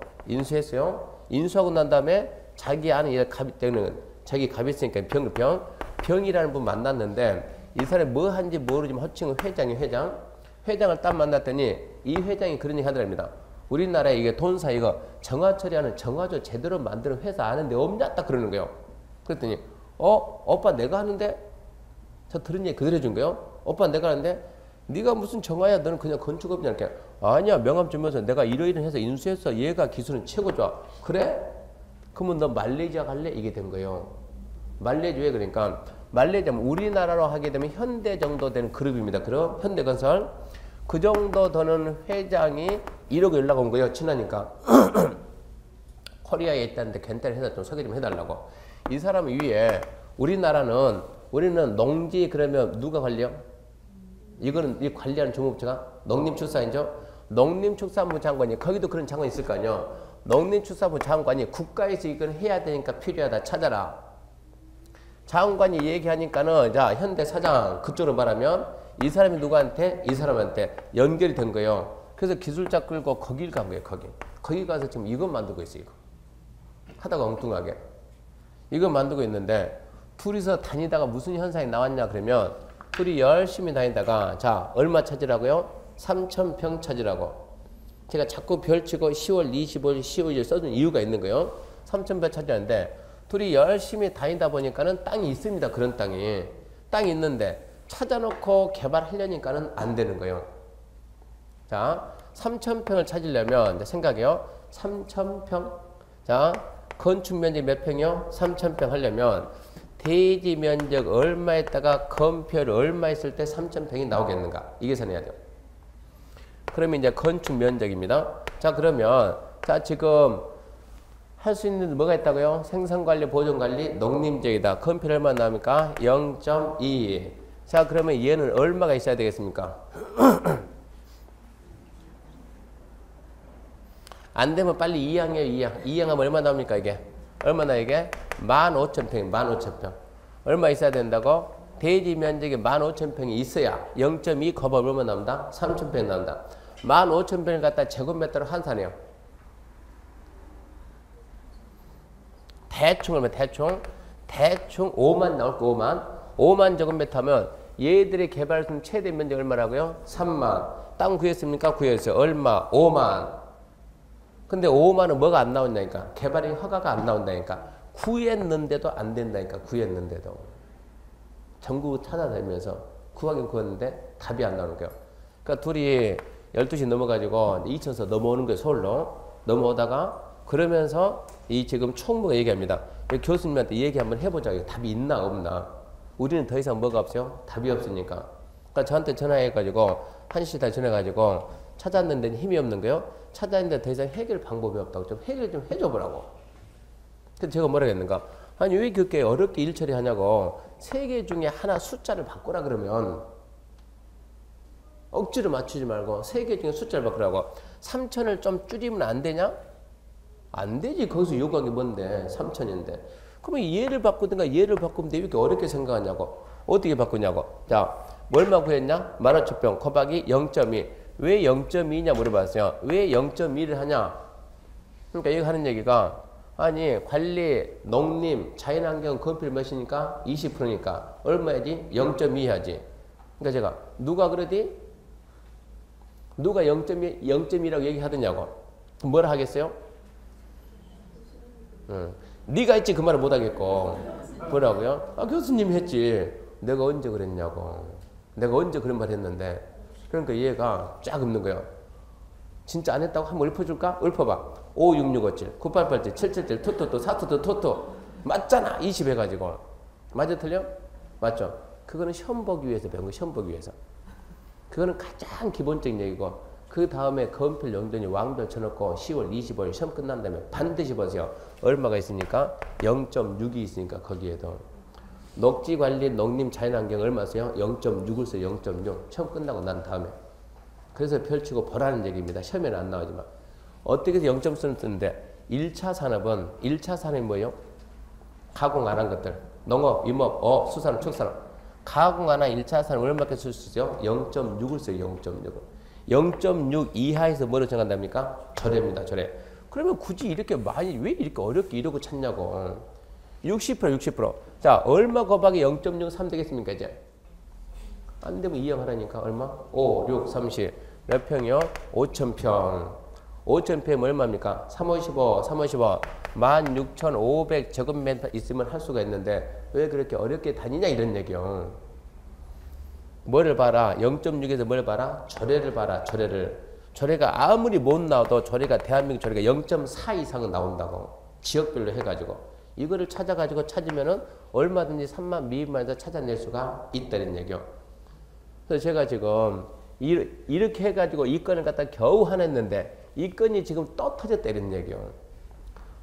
인수하고 난 다음에 자기 안에 자기 갑이 있으니까 병이라는 분 만났는데 이 사람이 뭐 하는지 모르지만 허칭은 회장을 딱 만났더니 이 회장이 그런 얘기 하더랍니다. 우리나라에 이게 돈사 이거 정화 처리하는 정화조 제대로 만드는 회사 아는데 없냐 딱 그러는 거예요. 그랬더니 오빠 내가 하는데 저 들은 얘기 그대로 해준 거예요. 오빠 내가 하는데 네가 무슨 정화야 너는 그냥 건축업이냐 이렇게 아니야 명함 주면서 내가 이러이러 해서 인수했어 얘가 기술은 최고 좋아. 그래? 그러면 너 말레이시아 갈래? 이게 된 거예요. 말레이시아 왜 그러니까 말레이시아는 우리나라로 하게 되면 현대 정도 되는 그룹입니다. 그럼 현대건설 그 정도 되는 회장이 1억 연락 온 거예요. 친하니까 코리아에 있다는데 괜찮은 회사 좀 소개 좀 해달라고. 이 사람 위에 우리는 농지 그러면 누가 관리요? 이거는 이 관리하는 종업체가 농림축산이죠. 농림축산부 장관이 거기도 그런 장관이 있을 거 아니에요. 농림축산부 장관이 국가에서 이걸 해야 되니까 필요하다 찾아라. 장관이 얘기하니까는 자 현대 사장 그쪽으로 말하면 이 사람이 누구한테? 이 사람한테 연결이 된 거예요. 그래서 기술자 끌고 거길 간 거예요. 거기 가서 지금 이거 만들고 있어요. 이거. 하다가 엉뚱하게. 이거 만들고 있는데 둘이서 다니다가 무슨 현상이 나왔냐 그러면 둘이 열심히 다니다가 자 얼마 찾으라고요? 3,000평 찾으라고. 제가 자꾸 별치고 10월 25일, 15일 써준 이유가 있는 거예요. 3,000평 찾으라는데 둘이 열심히 다니다 보니까는 땅이 있습니다. 그런 땅이. 땅이 있는데 찾아놓고 개발하려니까는 안 되는 거예요. 자, 3,000평을 찾으려면 생각해요. 3,000평. 자, 건축 면적 몇 평이요? 3,000평 하려면 대지 면적 얼마에다가 건폐율 얼마 있을 때 3,000평이 나오겠는가? 이게 계산해야 돼요. 그러면 이제 건축 면적입니다. 자, 그러면 자 지금 할 수 있는 뭐가 있다고요? 생산관리, 보존관리, 농림지역이다. 건폐율 얼마 나옵니까? 0.2. 자, 그러면 얘는 얼마가 있어야 되겠습니까? 안 되면 빨리 2항이에요, 2항. 2항 하면 얼마 나옵니까, 이게? 얼마나 이게? 15,000평, 15,000평. 얼마 있어야 된다고? 대지 면적이 15,000평이 있어야 0.2 컵업 얼마 나온다? 3,000평 나온다. 15,000평을 갖다 제곱미터로 환산해요. 대충 얼마? 대충 5만 나올 거 5만 제곱미터 하면 얘들의 개발순 최대 면적 얼마라고요? 3만. 땅 구했습니까? 구했어요. 얼마? 5만. 근데 5만은 뭐가 안 나온다니까? 개발이 허가가 안 나온다니까. 구했는데도 안 된다니까. 구했는데도. 전국 찾아다니면서 구하긴 구했는데 답이 안 나오는 거예요. 그러니까 둘이 12시 넘어가지고 이천서 넘어오는 거예요. 서울로. 넘어오다가 그러면서 이 지금 총무가 얘기합니다. 교수님한테 얘기 한번 해보자. 답이 있나 없나. 우리는 더 이상 뭐가 없어요? 답이 없으니까. 그러니까 저한테 전화해가지고 1시 다 전화해가지고 찾았는데 힘이 없는 거예요. 찾았는데 더 이상 해결 방법이 없다고. 좀 해결 좀 해줘보라고. 그래서 제가 뭐라 했는가. 아니 왜 그렇게 어렵게 일 처리하냐고. 세 개 중에 하나 숫자를 바꾸라 그러면 억지로 맞추지 말고 세 개 중에 숫자를 바꾸라고. 3천을 좀 줄이면 안 되냐? 안 되지. 거기서 요구한 게 뭔데? 3천인데. 그러면 얘를 바꾸든가 얘를 바꾸면 돼. 왜 이렇게 어렵게 생각하냐고. 어떻게 바꾸냐고. 자, 뭘만 구했냐? 15,000평 곱하기 0.2. 왜 0.2냐 물어봤어요. 왜 0.2를 하냐? 그러니까 여기 하는 얘기가 아니 관리, 농림, 자연환경 건필 몇이니까? 20%니까 얼마야지? 0.2 해야지. 그러니까 제가 누가 그러디? 누가 0.2라고 얘기하더냐고. 그럼 뭐라 하겠어요? 네가 했지 그 말을 못하겠고. 뭐라고요? 아 교수님이 했지. 내가 언제 그랬냐고. 내가 언제 그런 말 했는데. 그러니까 얘가 쫙 읊는 거예요. 진짜 안 했다고 한번 읊어줄까? 읊어봐. 5, 6, 6, 5, 7, 9, 8, 8, 7, 7, 7, 7, 토토토, 사토토, 토토. 맞잖아. 20 해가지고. 맞아 틀려? 맞죠? 그거는 시험 보기 위해서 배운 거. 시험 보기 위해서. 그거는 가장 기본적인 얘기고 그 다음에 건필 용도니 왕별 쳐놓고 10월 25일 시험 끝난 다음에 반드시 보세요. 얼마가 있으니까? 0.6이 있으니까 거기에도. 녹지관리, 농림, 자연환경 얼마 써요? 0.6을 써요. 0.6. 시험 끝나고 난 다음에. 그래서 펼치고 보라는 얘기입니다. 시험에는 안 나오지만. 어떻게 해서 0.4를 쓰는데 1차 산업이 뭐예요? 가공 안 한 것들. 농업, 임업, 어업, 수산업, 축산업. 가공 안 한 1차 산업 얼마큼 쓸 수 있어요? 0.6을 써요. 0.6을. 0.6 이하에서 뭐로 정한답니까? 절해입니다. 절해. 그러면 굳이 이렇게 많이 왜 이렇게 어렵게 이러고 찾냐고. 60%. 자, 얼마 곱하기 0.63 되겠습니까, 이제? 안 되면 이행하라니까. 얼마? 5, 6, 30. 몇 평이요? 5,000평. 5,000평이면 얼마입니까? 355. 16,500 제곱미터 있으면 할 수가 있는데 왜 그렇게 어렵게 다니냐 이런 얘기요. 뭐를 봐라? 0.6에서 뭘 봐라? 절해를 봐라. 절해가 아무리 못 나와도 절해가 대한민국 절해가 0.4 이상은 나온다고. 지역별로 해가지고. 이거를 찾으면은 얼마든지 3만 미만에서 찾아낼 수가 있다는 얘기요. 그래서 제가 지금 이렇게 해가지고 이 건을 갖다 겨우 하냈는데 이 건이 지금 또 터졌다는 얘기요.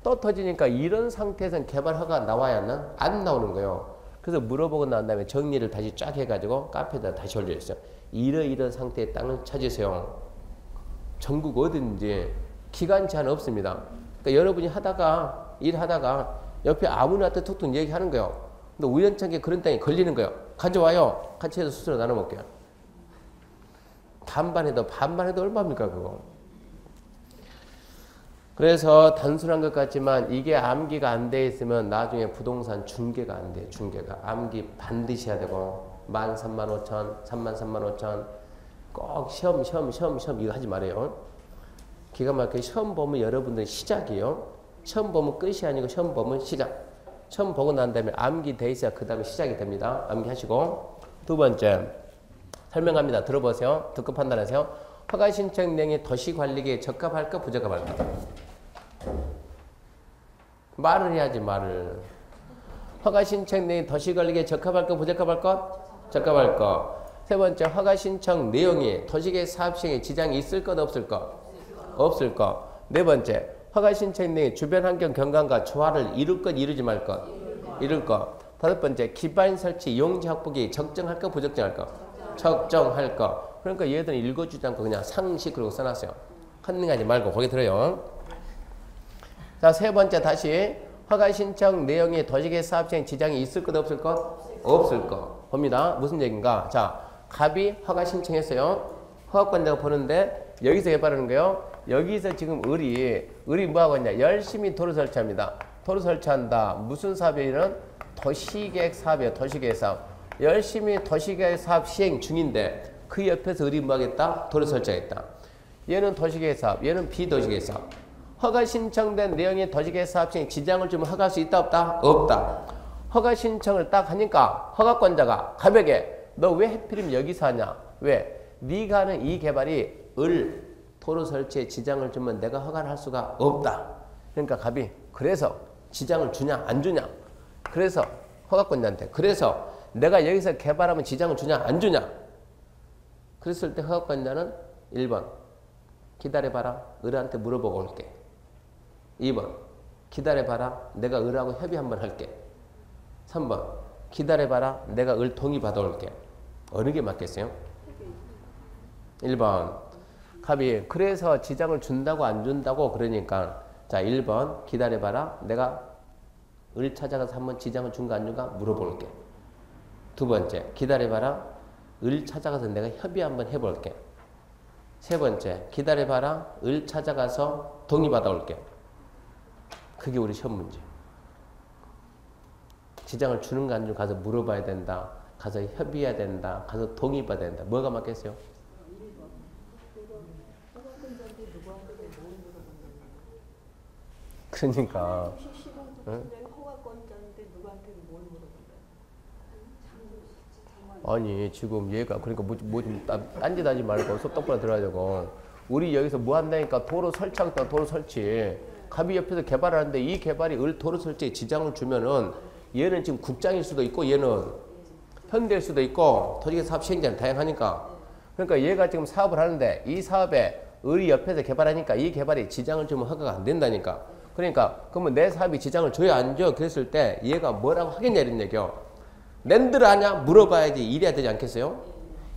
또 터지니까 이런 상태에서는 개발 허가 나와야 안 나오는 거예요. 그래서 물어보고 난 다음에 정리를 다시 쫙 해가지고 카페에다 다시 올려줬어요. 이런 상태의 땅을 찾으세요. 전국 어딘지 기간 제한 없습니다. 그러니까 여러분이 일하다가 옆에 아무나한테 톡톡 얘기하는 거예요. 근데 우연찮게 그런 땅이 걸리는 거예요. 가져와요. 같이 해서 수수료 나눠 먹게요. 반반해도 얼마입니까 그거. 그래서 단순한 것 같지만 이게 암기가 안 돼 있으면 나중에 부동산 중개가 안 돼요. 중개가. 암기 반드시 해야 되고 13,500, 33,500 꼭 시험 이거 하지 말아요. 기가 막히게 시험 보면 여러분들 시작이에요. 시험 보면 끝이 아니고 시험 보면 시작. 시험 보고 난 다음에 암기 돼 있어야 그 다음에 시작이 됩니다. 암기하시고. 두 번째 설명합니다. 들어보세요. 듣고 판단하세요. 허가 신청 내용이 도시관리계에 적합할까 부적합할까? 말을 해야지 말을. 허가 신청 내용이 도시관리계에 적합할까 부적합할까? 적합할 것. 세 번째 허가 신청 내용이 도시계획 사업 시행에 지장이 있을 것 없을 것? 없을 것. 네 번째 허가 신청 내용이 주변 환경 경관과 조화를 이룰 것 이루지 말 것? 이룰 것. 다섯 번째 기반 설치 용지 확보기 적정할 것 부적정할 것? 적정할 것. 그러니까 얘들은 읽어주지 않고 그냥 상식 그러고 써놨어요. 컨닝하지 말고 거기 들어요. 자, 세 번째 다시 허가 신청 내용에 도시계획 사업 시행 지장이 있을 것 없을 것? 없을 것. 봅니다. 무슨 얘기인가? 자, 갑이 허가 신청했어요. 허가권자가 보는데 여기서 해바라는 거예요. 여기서 지금 을이 뭐 하고 있냐? 열심히 도로 설치합니다. 도로 설치한다. 무슨 사업이에요? 도시계획 사업이에요. 도시계획 사업. 열심히 도시계획 사업 시행 중인데 그 옆에서 을이 뭐 하겠다? 도로 설치하겠다. 얘는 도시계획 사업, 얘는 비도시계획 사업. 허가 신청된 내용의 도시계획 사업 시행 지장을 주면 허가할 수 있다 없다? 없다. 허가 신청을 딱 하니까 허가권자가 갑에게 너 왜 하필이면 여기서 하냐? 왜? 네가 하는 이 개발이 을 도로 설치에 지장을 주면 내가 허가를 할 수가 없다. 그러니까 갑이 그래서 지장을 주냐 안 주냐? 그래서 허가권자한테 그래서 내가 여기서 개발하면 지장을 주냐 안 주냐? 그랬을 때 허가권자는 1번 기다려봐라. 을한테 물어보고 올게. 2번 기다려봐라. 내가 을하고 협의 한번 할게. 3번 기다려봐라. 내가 을 동의 받아올게. 어느 게 맞겠어요? 1번 갑이 그래서 지장을 준다고 안 준다고 그러니까 자 1번 기다려봐라. 내가 을 찾아가서 한번 지장을 준가 안 준가 물어볼게. 두 번째 기다려봐라. 을 찾아가서 내가 협의 한번 해볼게. 세 번째 기다려봐라. 을 찾아가서 동의 받아올게. 그게 우리 시험 문제. 지장을 주는가 안 주는가 가서 물어봐야 된다. 가서 협의해야 된다. 가서 동의 받아야 된다. 뭐가 맞겠어요? 그러니까 응? 아니 지금 얘가 그러니까 뭐좀 딴짓 하지 말고 속 똑바로 들어야 되고 우리 여기서 뭐 한다니까 도로 설치하겠다. 도로 설치 갑이 옆에서 개발하는데 이 개발이 을 도로 설치에 지장을 주면은 얘는 지금 국장일 수도 있고 얘는 현대일 수도 있고 도시계획 사업 시행자는 다양하니까 그러니까 얘가 지금 사업을 하는데 이 사업에 을이 옆에서 개발하니까 이 개발이 지장을 주면 허가가 안 된다니까. 그러니까 그러면 내 사업이 지장을 줘야 안 줘? 그랬을 때 얘가 뭐라고 하겠냐 이런 얘기요. 낸들 아냐? 물어봐야지 이래야 되지 않겠어요?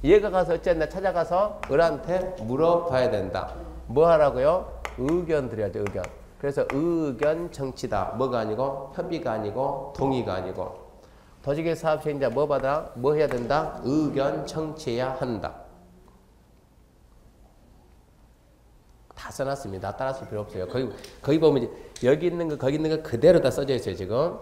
얘가 가서 어쨌든 찾아가서 을한테 물어봐야 된다. 뭐 하라고요? 의견 드려야죠. 의견. 그래서 의견 정치다. 뭐가 아니고 협의가 아니고 동의가 아니고 도시계획 사업 시행자 뭐 받아? 뭐 해야 된다? 의견 청취해야 한다. 다 써놨습니다. 따라 쓸 필요 없어요. 거기 보면 이제 여기 있는 거 거기 있는 거 그대로 다 써져 있어요. 지금.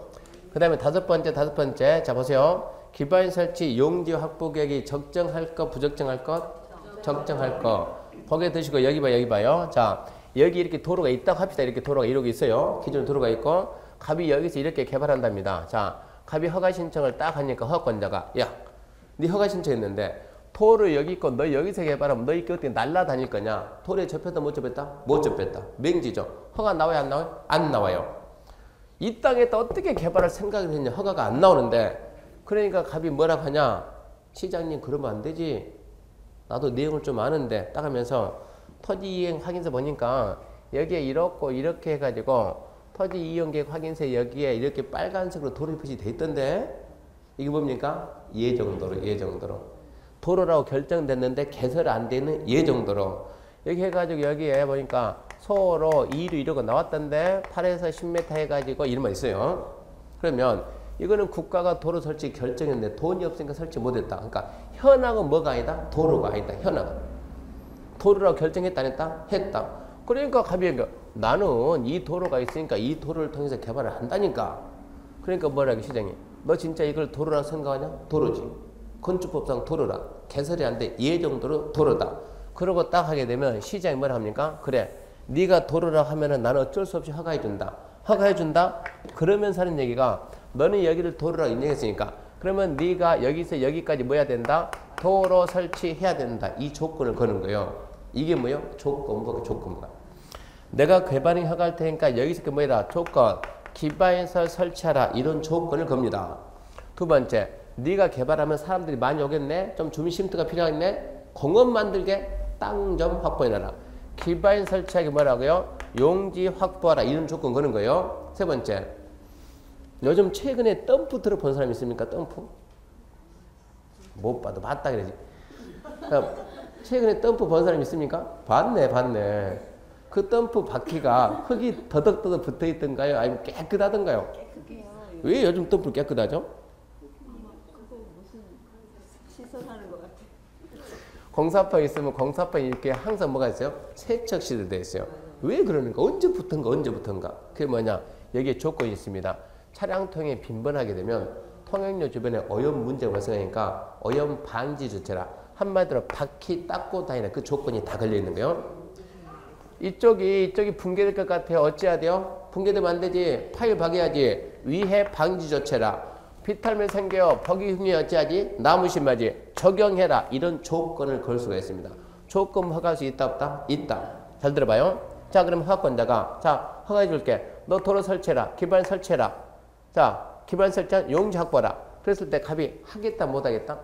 그 다음에 다섯 번째 자 보세요. 기반 설치 용지 확보 계획이 적정할 것 부적정할 것? 적정할 것. 거기에 드시고 여기 봐요. 자 여기 이렇게 도로가 있다고 합시다. 이렇게 도로가 이러고 있어요. 기존 도로가 있고 갑이 여기서 이렇게 개발한답니다. 자 갑이 허가 신청을 딱 하니까 허가권자가 야 네 허가 신청했는데 도로 여기 있고 너 여기서 개발하면 너 이렇게 어떻게 날라다닐 거냐? 도로에 접했다 못 접했다? 못 접했다. 맹지죠. 허가 나와요 안 나와요? 안 나와요. 이 땅에다 어떻게 개발할 생각을 했냐? 허가가 안 나오는데 그러니까 갑이 뭐라고 하냐? 시장님 그러면 안 되지. 나도 내용을 좀 아는데 딱 하면서 토지이행 확인서 보니까 여기에 이렇고 이렇게 해가지고 토지이용계획 확인서 여기에 이렇게 빨간색으로 도로 표시 돼 있던데 이게 뭡니까? 예정도로 도로라고 결정됐는데 개설 안 되는 예정도로 여기 해가지고 여기에 보니까 소로 2로 이러고 나왔던데 8에서 10m 해가지고 이름만 있어요. 그러면 이거는 국가가 도로 설치 결정했는데 돈이 없으니까 설치 못했다. 그러니까 현황은 뭐가 아니다? 도로가 아니다. 현황은 도로라고 결정했다 안 했다? 했다. 그러니까 갑이 나는 이 도로가 있으니까 이 도로를 통해서 개발을 한다니까. 그러니까 뭐라고 시장이 너 진짜 이걸 도로라고 생각하냐? 도로지. 건축법상 도로라. 개설이 안 돼. 예정도로 도로다. 그러고 딱 하게 되면 시장이 뭐라 합니까? 그래. 네가 도로라고 하면은 나는 어쩔 수 없이 허가해준다. 허가해준다? 그러면서 하는 얘기가 너는 여기를 도로라고 인정했으니까 그러면 네가 여기서 여기까지 뭐 해야 된다? 도로 설치해야 된다. 이 조건을 거는 거예요. 이게 뭐예요? 조건부가. 내가 개발행 허가할 테니까 여기서 뭐해라? 조건. 기반시설 설치하라. 이런 조건을 겁니다. 두 번째. 네가 개발하면 사람들이 많이 오겠네? 좀 주민 심부가 필요하겠네? 공원 만들게 땅 좀 확보해놔라. 기반 설치하기 뭐라고요? 용지 확보하라. 이런 조건 거는 거예요. 세 번째. 요즘 최근에 덤프 들어본 사람 있습니까? 덤프? 못 봐도 봤다 그러지. 최근에 덤프 본 사람 있습니까? 봤네. 그 덤프 바퀴가 흙이 더덕더덕 붙어 있던가요? 아니면 깨끗하던가요? 깨끗해요. 왜 요즘 덤프 깨끗하죠? 그거 무슨 시선하는 것 같아. 공사판 있으면 공사판이 이렇게 항상 뭐가 있어요? 세척실로 되어 있어요. 왜 그러는가? 언제부턴가? 그게 뭐냐? 여기에 조건이 있습니다. 차량통에 빈번하게 되면 통행료 주변에 오염 문제가 발생하니까 오염 방지 조치라. 한마디로 바퀴 닦고 다니는 그 조건이 다 걸려 있는 거예요. 이쪽이 붕괴될 것 같아요. 어찌해야 돼요? 붕괴되면 안 되지. 파일 박여야지. 위해 방지 조치라. 비탈면 생겨요. 벽이 흉이 어찌하지? 나무 심하지. 적용해라. 이런 조건을 걸 수가 있습니다. 조건 허가할 수 있다 없다? 있다. 잘 들어봐요. 자, 그럼 허가권자가 자, 허가해 줄게. 너 도로 설치해라. 기반 설치해라. 자, 기반 설치한 용지 확보라. 그랬을 때 갑이 하겠다 못 하겠다?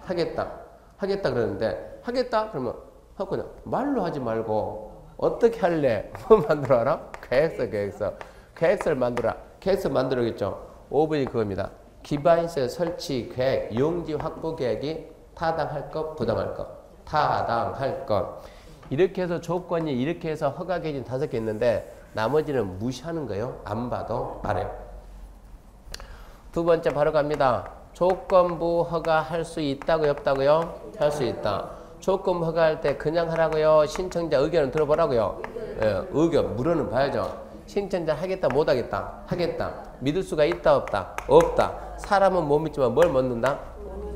하겠다 그러는데 하겠다 그러면 허가권자 말로 하지 말고 어떻게 할래? 뭐 만들어라? 계획서를 만들어라. 계획서 만들어야겠죠. 5번이 그겁니다. 기반시설 설치 계획, 용지 확보 계획이 타당할 것, 부당할 것. 타당할 것. 이렇게 해서 조건이 이렇게 해서 허가 기준 5개 있는데 나머지는 무시하는 거예요. 안 봐도 알아요. 두 번째 바로 갑니다. 조건부 허가할 수 있다고요? 없다고요? 할 수 있다. 조건부 허가할 때 그냥 하라고요? 신청자 의견을 들어보라고요? 예, 의견 물어는 봐야죠. 신청자 하겠다 못 하겠다? 하겠다. 믿을 수가 있다 없다? 없다. 사람은 못 믿지만 뭘 믿는다?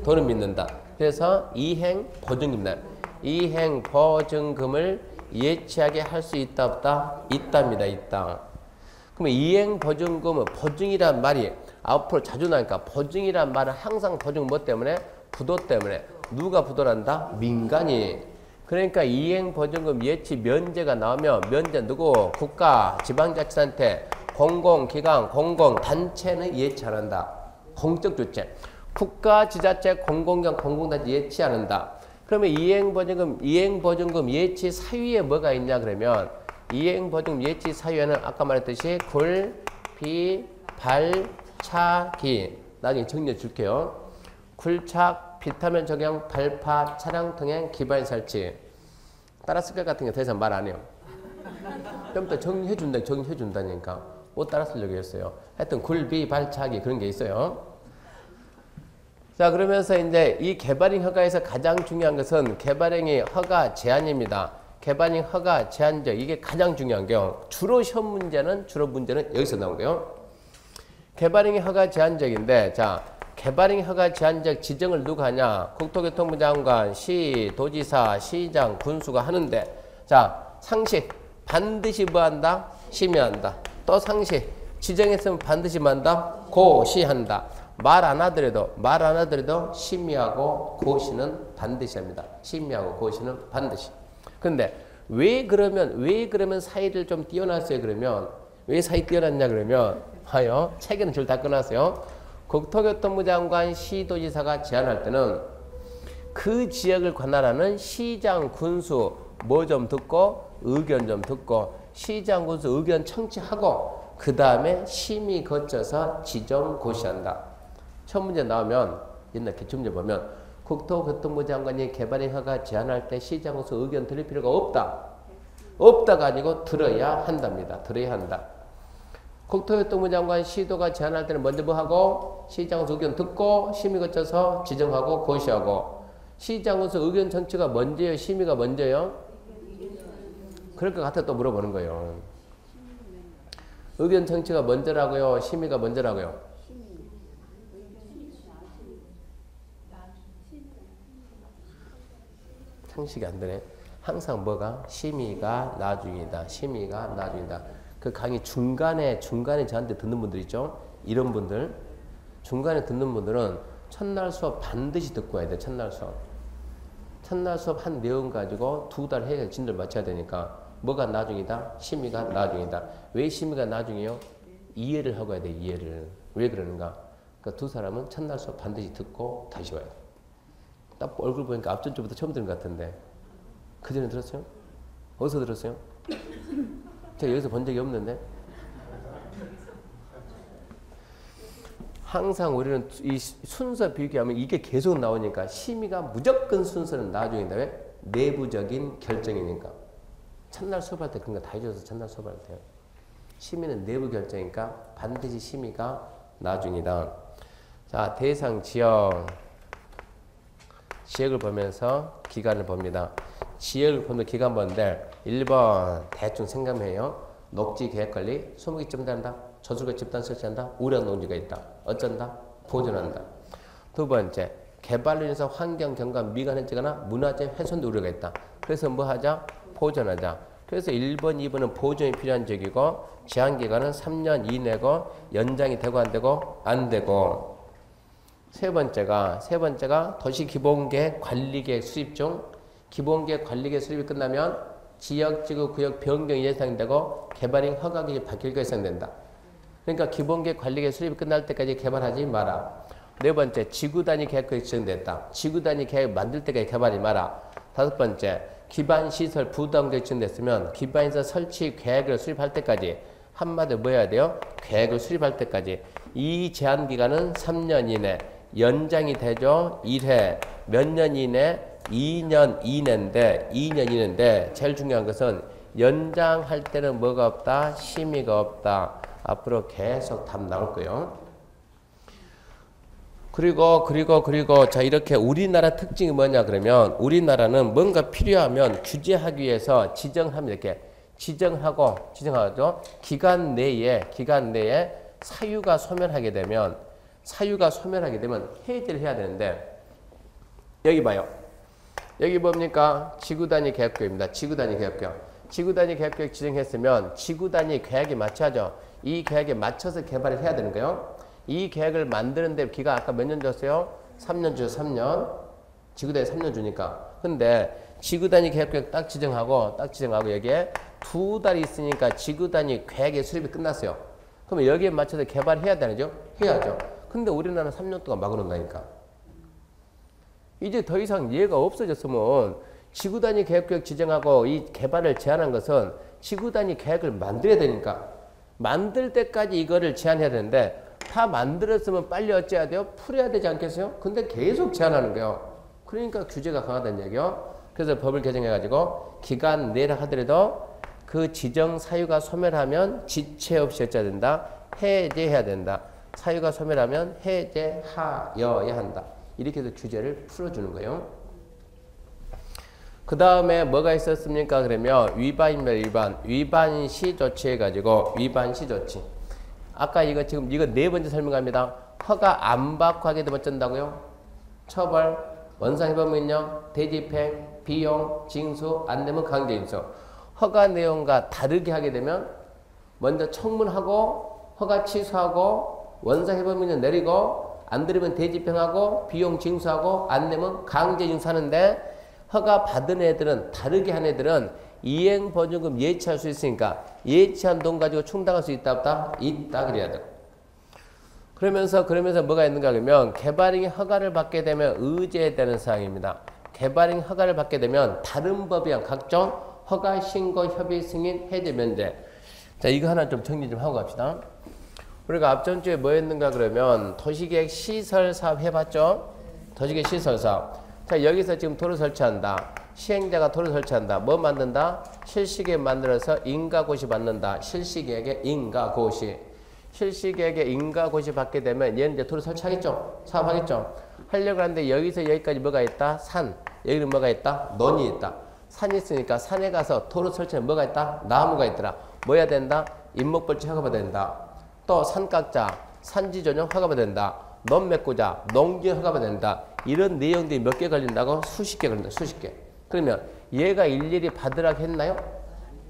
돈은 믿는다. 그래서 이행 보증금입니다. 이행 보증금을 예치하게 할 수 있다 없다? 있답니다. 있다. 그러면 이행 보증금은 보증이란 말이 앞으로 자주 나니까 보증이란 말은 항상 보증 뭐 때문에? 부도 때문에. 누가 부도란다? 민간이. 그러니까 이행 보증금 예치 면제가 나오면 면제 누구? 국가, 지방자치단체, 공공기관, 공공단체는 예치 안 한다. 공적 주체. 국가, 지자체, 공공기관, 공공단체 예치 안 한다. 그러면 이행보증금 예치 사유에 뭐가 있냐 그러면 이행보증금 예치 사유에는 아까 말했듯이 굴, 비, 발, 차, 기. 나중에 정리해 줄게요. 굴착, 비타민 적용, 발파, 차량 통행, 기반 설치. 따라쓸 것 같은 게 더 이상 말 안 해요. 좀 더 정리해 준다니까. 못 따라쓰려고 했어요. 하여튼 굴비, 발차기 그런 게 있어요. 자, 그러면서 이제 이 개발행 허가에서 가장 중요한 것은 개발행위 허가 제한입니다. 개발행 허가 제한적 이게 가장 중요한 게요. 주로 문제는 여기서 나온 거예요. 개발행위 허가 제한적인데 자, 개발행위 허가 제한적 지정을 누가 하냐? 국토교통부 장관, 시, 도지사, 시장, 군수가 하는데 자, 상식 반드시 뭐 한다? 심의한다. 또 상식 지정했으면 반드시 뭐 한다? 고시한다. 말 안 하더라도 심의하고 고시는 반드시 합니다. 심의하고 고시는 반드시. 근데 왜 그러면 사이를 좀 띄워놨어요? 그러면 왜 사이 띄워놨냐 그러면 봐요. 책에는 줄 다 꺼놨어요. 국토교통부 장관, 시도지사가 제안할 때는 그 지역을 관할하는 시장, 군수 뭐 좀 듣고 의견 좀 듣고 시장, 군수 의견 청취하고 그 다음에 심의 거쳐서 지정 고시한다. 첫 문제 나오면 옛날 기출문제 보면 국토교통부 장관이 개발행 허가 제안할 때 시장, 군수 의견 들을 필요가 없다. 없다가 아니고 들어야 한답니다. 들어야 한다. 국토교통부 장관 시도가 제안할 때는 먼저 뭐 하고 시장 의견 듣고 심의 거쳐서 지정하고 고시하고 시장에서 의견 청취가 먼저예요? 심의가 먼저예요? 그럴 것 같아 또 물어보는 거예요. 의견 청취가 먼저라고요? 심의가 먼저라고요? 상식이 안 되네. 항상 뭐가? 심의가 나중이다. 심의가 나중이다. 그 강의 중간에 저한테 듣는 분들 있죠? 이런 분들 중간에 듣는 분들은 첫날 수업 반드시 듣고 와야 돼. 첫날 수업 한 내용 가지고 2달 해야 진도를 맞춰야 되니까 뭐가 나중이다? 심의가 나중이다. 왜 심의가 나중이에요? 이해를 하고 와야 돼. 이해를. 왜 그러는가? 그러니까 두 사람은 첫날 수업 반드시 듣고 다시 와야 돼. 딱 얼굴 보니까 앞전 주부터 처음 들은 것 같은데 그 전에 들었어요? 어디서 들었어요? 제가 여기서 본 적이 없는데 항상 우리는 이 순서 비교하면 이게 계속 나오니까 심의가 무조건 순서는 나중이다. 왜? 내부적인 결정이니까. 첫날 수업할 때 그런 거 다 해줘서 첫날 수업할 때요. 심의는 내부 결정이니까 반드시 심의가 나중이다. 자, 대상 지역. 지역을 보면서 기간을 봅니다. 지역을 보면 기간 보는데 1번 대충 생각해요. 녹지 계획관리, 소목이 점단한다, 저술과 집단 설치한다, 우량 농지가 있다. 어쩐다? 보존한다. 두 번째, 개발로 인해서 환경 경관 미관해지거나 문화재 훼손 우려가 있다. 그래서 뭐 하자? 보존하자. 그래서 1번, 2번은 보존이 필요한 지역이고 제한기간은 3년 이내고 연장이 되고 안 되고 안 되고. 세 번째가 도시기본계획 관리계획 수립 중 기본계획 관리계획 수립이 끝나면 지역지구 구역 변경이 예상되고 개발행 허가기준이 바뀔 거 예상된다. 그러니까 기본계획 관리계획 수립이 끝날 때까지 개발하지 마라. 네 번째, 지구단위 계획이 지정됐다. 지구단위 계획 만들 때까지 개발하지 마라. 다섯 번째, 기반시설 부담계획이 지정됐으면 기반시설 설치 계획을 수립할 때까지 한마디로 뭐 해야 돼요? 계획을 수립할 때까지. 이 제한기간은 3년 이내. 연장이 되죠. 1회. 몇 년 이내? 2년 이내인데 제일 중요한 것은 연장할 때는 뭐가 없다? 심의가 없다. 앞으로 계속 답 나올 거예요. 그리고 자 이렇게 우리나라 특징이 뭐냐 그러면 우리나라는 뭔가 필요하면 규제하기 위해서 지정하면 이렇게 지정하죠. 기간 내에 사유가 소멸하게 되면 해제를 해야 되는데 여기 봐요. 여기 뭡니까? 지구단위 계획표입니다. 지구단위 계획표 지정했으면 지구단위 계획에 맞춰야죠. 이 계획에 맞춰서 개발을 해야 되는 거예요. 이 계획을 만드는데 기간 아까 몇 년 줬어요? 3년 주죠. 3년. 지구단위 3년 주니까. 근데 지구단위 계획표 딱 지정하고 여기에 2달이 있으니까 지구단위 계획의 수립이 끝났어요. 그러면 여기에 맞춰서 개발해야 되죠? 해야죠. 근데 우리나라는 3년 동안 막아놓는다니까. 이제 더 이상 얘가 없어졌으면 지구단위 계획 지정하고 이 개발을 제한한 것은 지구단위 계획을 만들어야 되니까 만들 때까지 이거를 제한해야 되는데 다 만들었으면 빨리 어찌해야 돼요? 풀어야 되지 않겠어요? 근데 계속 제한하는 거예요. 그러니까 규제가 강하다는 얘기요. 그래서 법을 개정해가지고 기간 내라 하더라도 그 지정 사유가 소멸하면 지체 없이 어찌해야 된다? 해제해야 된다. 사유가 소멸하면 해제하여야 한다. 이렇게 해서 규제를 풀어주는 거예요. 그 다음에 뭐가 있었습니까? 그러면 위반시 조치 해가지고 위반시 조치. 아까 이거 지금 이거 네 번째 설명합니다. 허가 안 받고 하게 되면 어쩐다고요? 처벌, 원상회복명령, 대집행, 비용, 징수, 안 되면 강제인수. 허가 내용과 다르게 하게 되면 먼저 청문하고 허가 취소하고 원상회복명령 내리고 안 들으면 대집행하고 비용 징수하고 안 내면 강제징수하는데 허가 받은 애들은 다르게 한 애들은 이행보증금 예치할 수 있으니까 예치한 돈 가지고 충당할 수 있다 없다? 있다 그래야 돼. 그러면서 뭐가 있는가 그러면 개발행위 허가를 받게 되면 의제되는 사항입니다. 개발행위 허가를 받게 되면 다른 법에 의한 각종 허가, 신고, 협의, 승인, 해제, 면제. 자 이거 하나 좀 정리 좀 하고 갑시다. 우리가 앞전 주에 뭐였는가 그러면 도시계획 시설사업 해봤죠? 도시계획 시설사업. 자 여기서 지금 도로 설치한다. 시행자가 도로 설치한다. 뭐 만든다? 실시계획 만들어서 인가고시 받는다. 실시계획의 인가고시. 실시계획의 인가고시 받게 되면 얘는 이제 도로 설치하겠죠? 사업하겠죠? 하려고 하는데 여기서 여기까지 뭐가 있다? 산. 여기는 뭐가 있다? 논이 있다. 산이 있으니까 산에 가서 도로 설치는 뭐가 있다? 나무가 있더라. 뭐 해야 된다? 인목벌지 허가받아야 된다. 또 산각자, 산지전용 허가받아야 된다. 논매꾸자, 농지 허가받아야 된다. 이런 내용들이 몇 개 걸린다고? 수십 개 걸린다. 수십 개. 그러면 얘가 일일이 받으라고 했나요?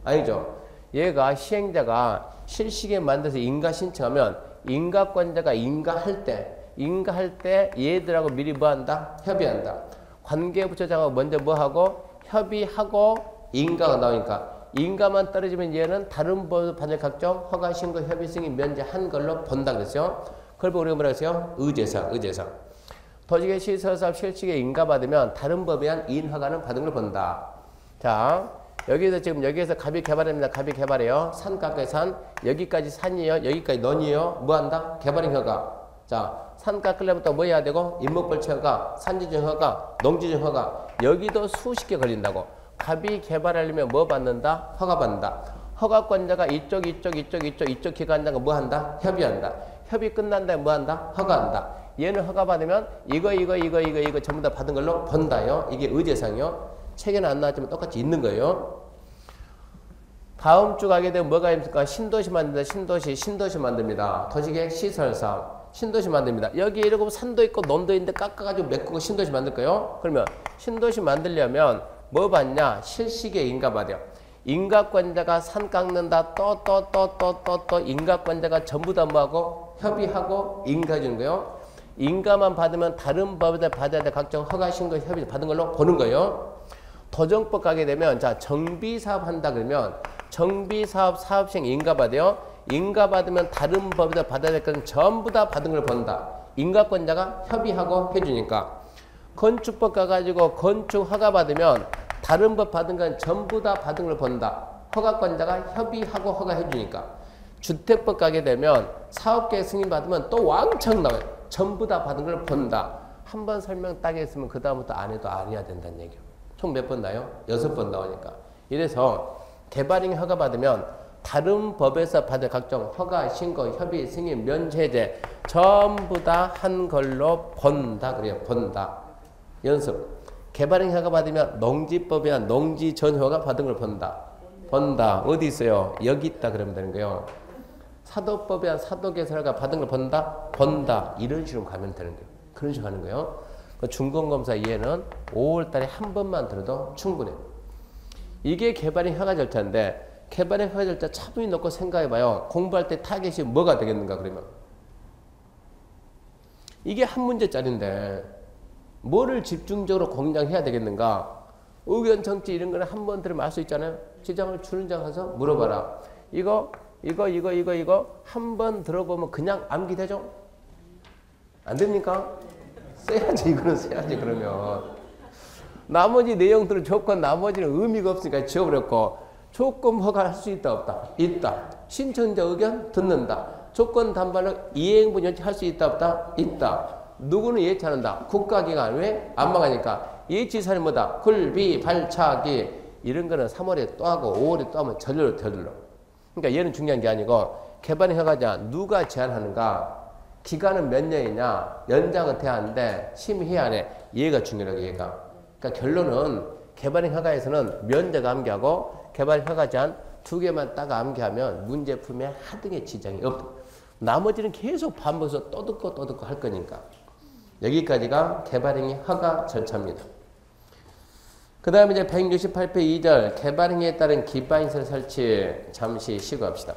아니죠. 얘가 시행자가 실시계획 만들어서 인가 신청하면 인가권자가 인가할 때 얘들하고 미리 뭐 한다? 협의한다. 관계부처장하고 먼저 뭐 하고? 협의하고 인가가 나오니까 인가만 떨어지면 얘는 다른 법을 받을 각종 허가, 신고, 협의, 승인, 면제한 걸로 본다 그랬어요. 그걸 보고 우리가 뭐라 했어요? 의제사. 도시계획 시설사업 실시계획 인가받으면 다른 법에 의한 이인허가는 받은 걸 본다. 자, 여기서 갑이 개발합니다. 갑이 개발해요. 산 가까이 산, 여기까지 산이에요. 여기까지 논이에요. 뭐 한다? 개발행 허가. 자, 산 깎으려면 또 뭐 해야 되고? 인목벌지 허가, 산지정 허가, 농지정 허가. 여기도 수십 개 걸린다고. 갑이 개발하려면 뭐 받는다? 허가 받는다. 허가권자가 이쪽 기관장과 뭐 한다? 협의한다. 협의 끝난 다음에 뭐 한다? 허가한다. 얘는 허가 받으면 이거 전부 다 받은 걸로 본다요. 이게 의제상이요. 책에는 안 나왔지만 똑같이 있는 거예요. 다음 주 가게 되면 뭐가 있습니까? 신도시 만든다. 신도시 만듭니다. 도시계획 시설사업. 신도시 만듭니다. 여기 이러고 산도 있고 논도 있는데 깎아가지고 메꾸고 신도시 만들 거예요. 그러면 신도시 만들려면 뭐 받냐? 실시계 인가 받아요. 인가권자가 산 깎는다. 또 인가권자가 전부 다 뭐하고 협의하고 인가 주는 거예요. 인가만 받으면 다른 법에 받아야 될 각종 허가 신고 협의 받은 걸로 보는 거예요. 도정법 가게 되면 자 정비사업 한다 그러면 정비사업 사업시행 인가 받아요. 인가 받으면 다른 법에다 받아야 될 건 전부 다 받은 걸 본다. 인가권자가 협의하고 해주니까. 건축법 가가지고 건축 허가 받으면 다른 법 받은 건 전부 다 받은 걸 본다. 허가권자가 협의하고 허가해주니까. 주택법 가게 되면 사업계획 승인 받으면 또 왕창 나와요. 전부 다 받은 걸 본다. 한 번 설명 딱 했으면 그 다음부터 안 해도 아니야 된다는 얘기예요. 총 몇 번 나요? 6번 나오니까. 이래서 개발인이 허가 받으면 다른 법에서 받을 각종 허가, 신고, 협의, 승인, 면제제 전부 다 한 걸로 본다. 그래요. 본다. 연습. 개발인이 허가 받으면 농지법이나 농지 전효가 받은 걸 본다. 본다. 어디 있어요? 여기 있다. 그러면 되는 거예요. 사도법이나 사도개설가 받은 걸 본다. 본다. 이런 식으로 가면 되는 거예요. 그런 식으로 하는 거예요. 중공검사 이해는 5월달에 한 번만 들어도 충분해요. 이게 개발인 허가 절차인데 개발인 허가 절차 차분히 놓고 생각해봐요. 공부할 때 타겟이 뭐가 되겠는가 그러면. 이게 한 문제짜리인데 뭐를 집중적으로 공략해야 되겠는가. 의견 정치 이런 거는 한 번 들으면 알 수 있잖아요. 지장을 주는 장 가서 물어봐라. 이거 한 번 들어보면 그냥 암기되죠? 안 됩니까? 써야지. 이거는 써야지. 그러면 나머지 내용들은 조건 나머지는 의미가 없으니까 지워버렸고 조건 허가할 수 있다 없다? 있다. 신청자 의견 듣는다. 조건 담보는 이행분 연체할 수 있다 없다? 있다. 누구는 예치한다? 국가기관. 왜? 안 망하니까. 예치사는 뭐다? 굴비, 발차기 이런 거는 3월에 또 하고 5월에 또 하면 저절로. 그러니까 얘는 중요한 게 아니고 개발인 허가자 누가 제한하는가? 기간은 몇 년이냐? 연장은 돼야 하는데 심의해야 하네. 얘가 중요하게 얘가. 그러니까 결론은 개발인 허가에서는 면제가 암기하고 개발인 허가 제한 2개만 딱 암기하면 문제품에 하등의 지장이 없다. 나머지는 계속 반복해서 또 듣고 할 거니까. 여기까지가 개발행위 허가 절차입니다. 그 다음에 이제 168표 2절 개발행위에 따른 기반시설 설치 잠시 쉬고 합시다.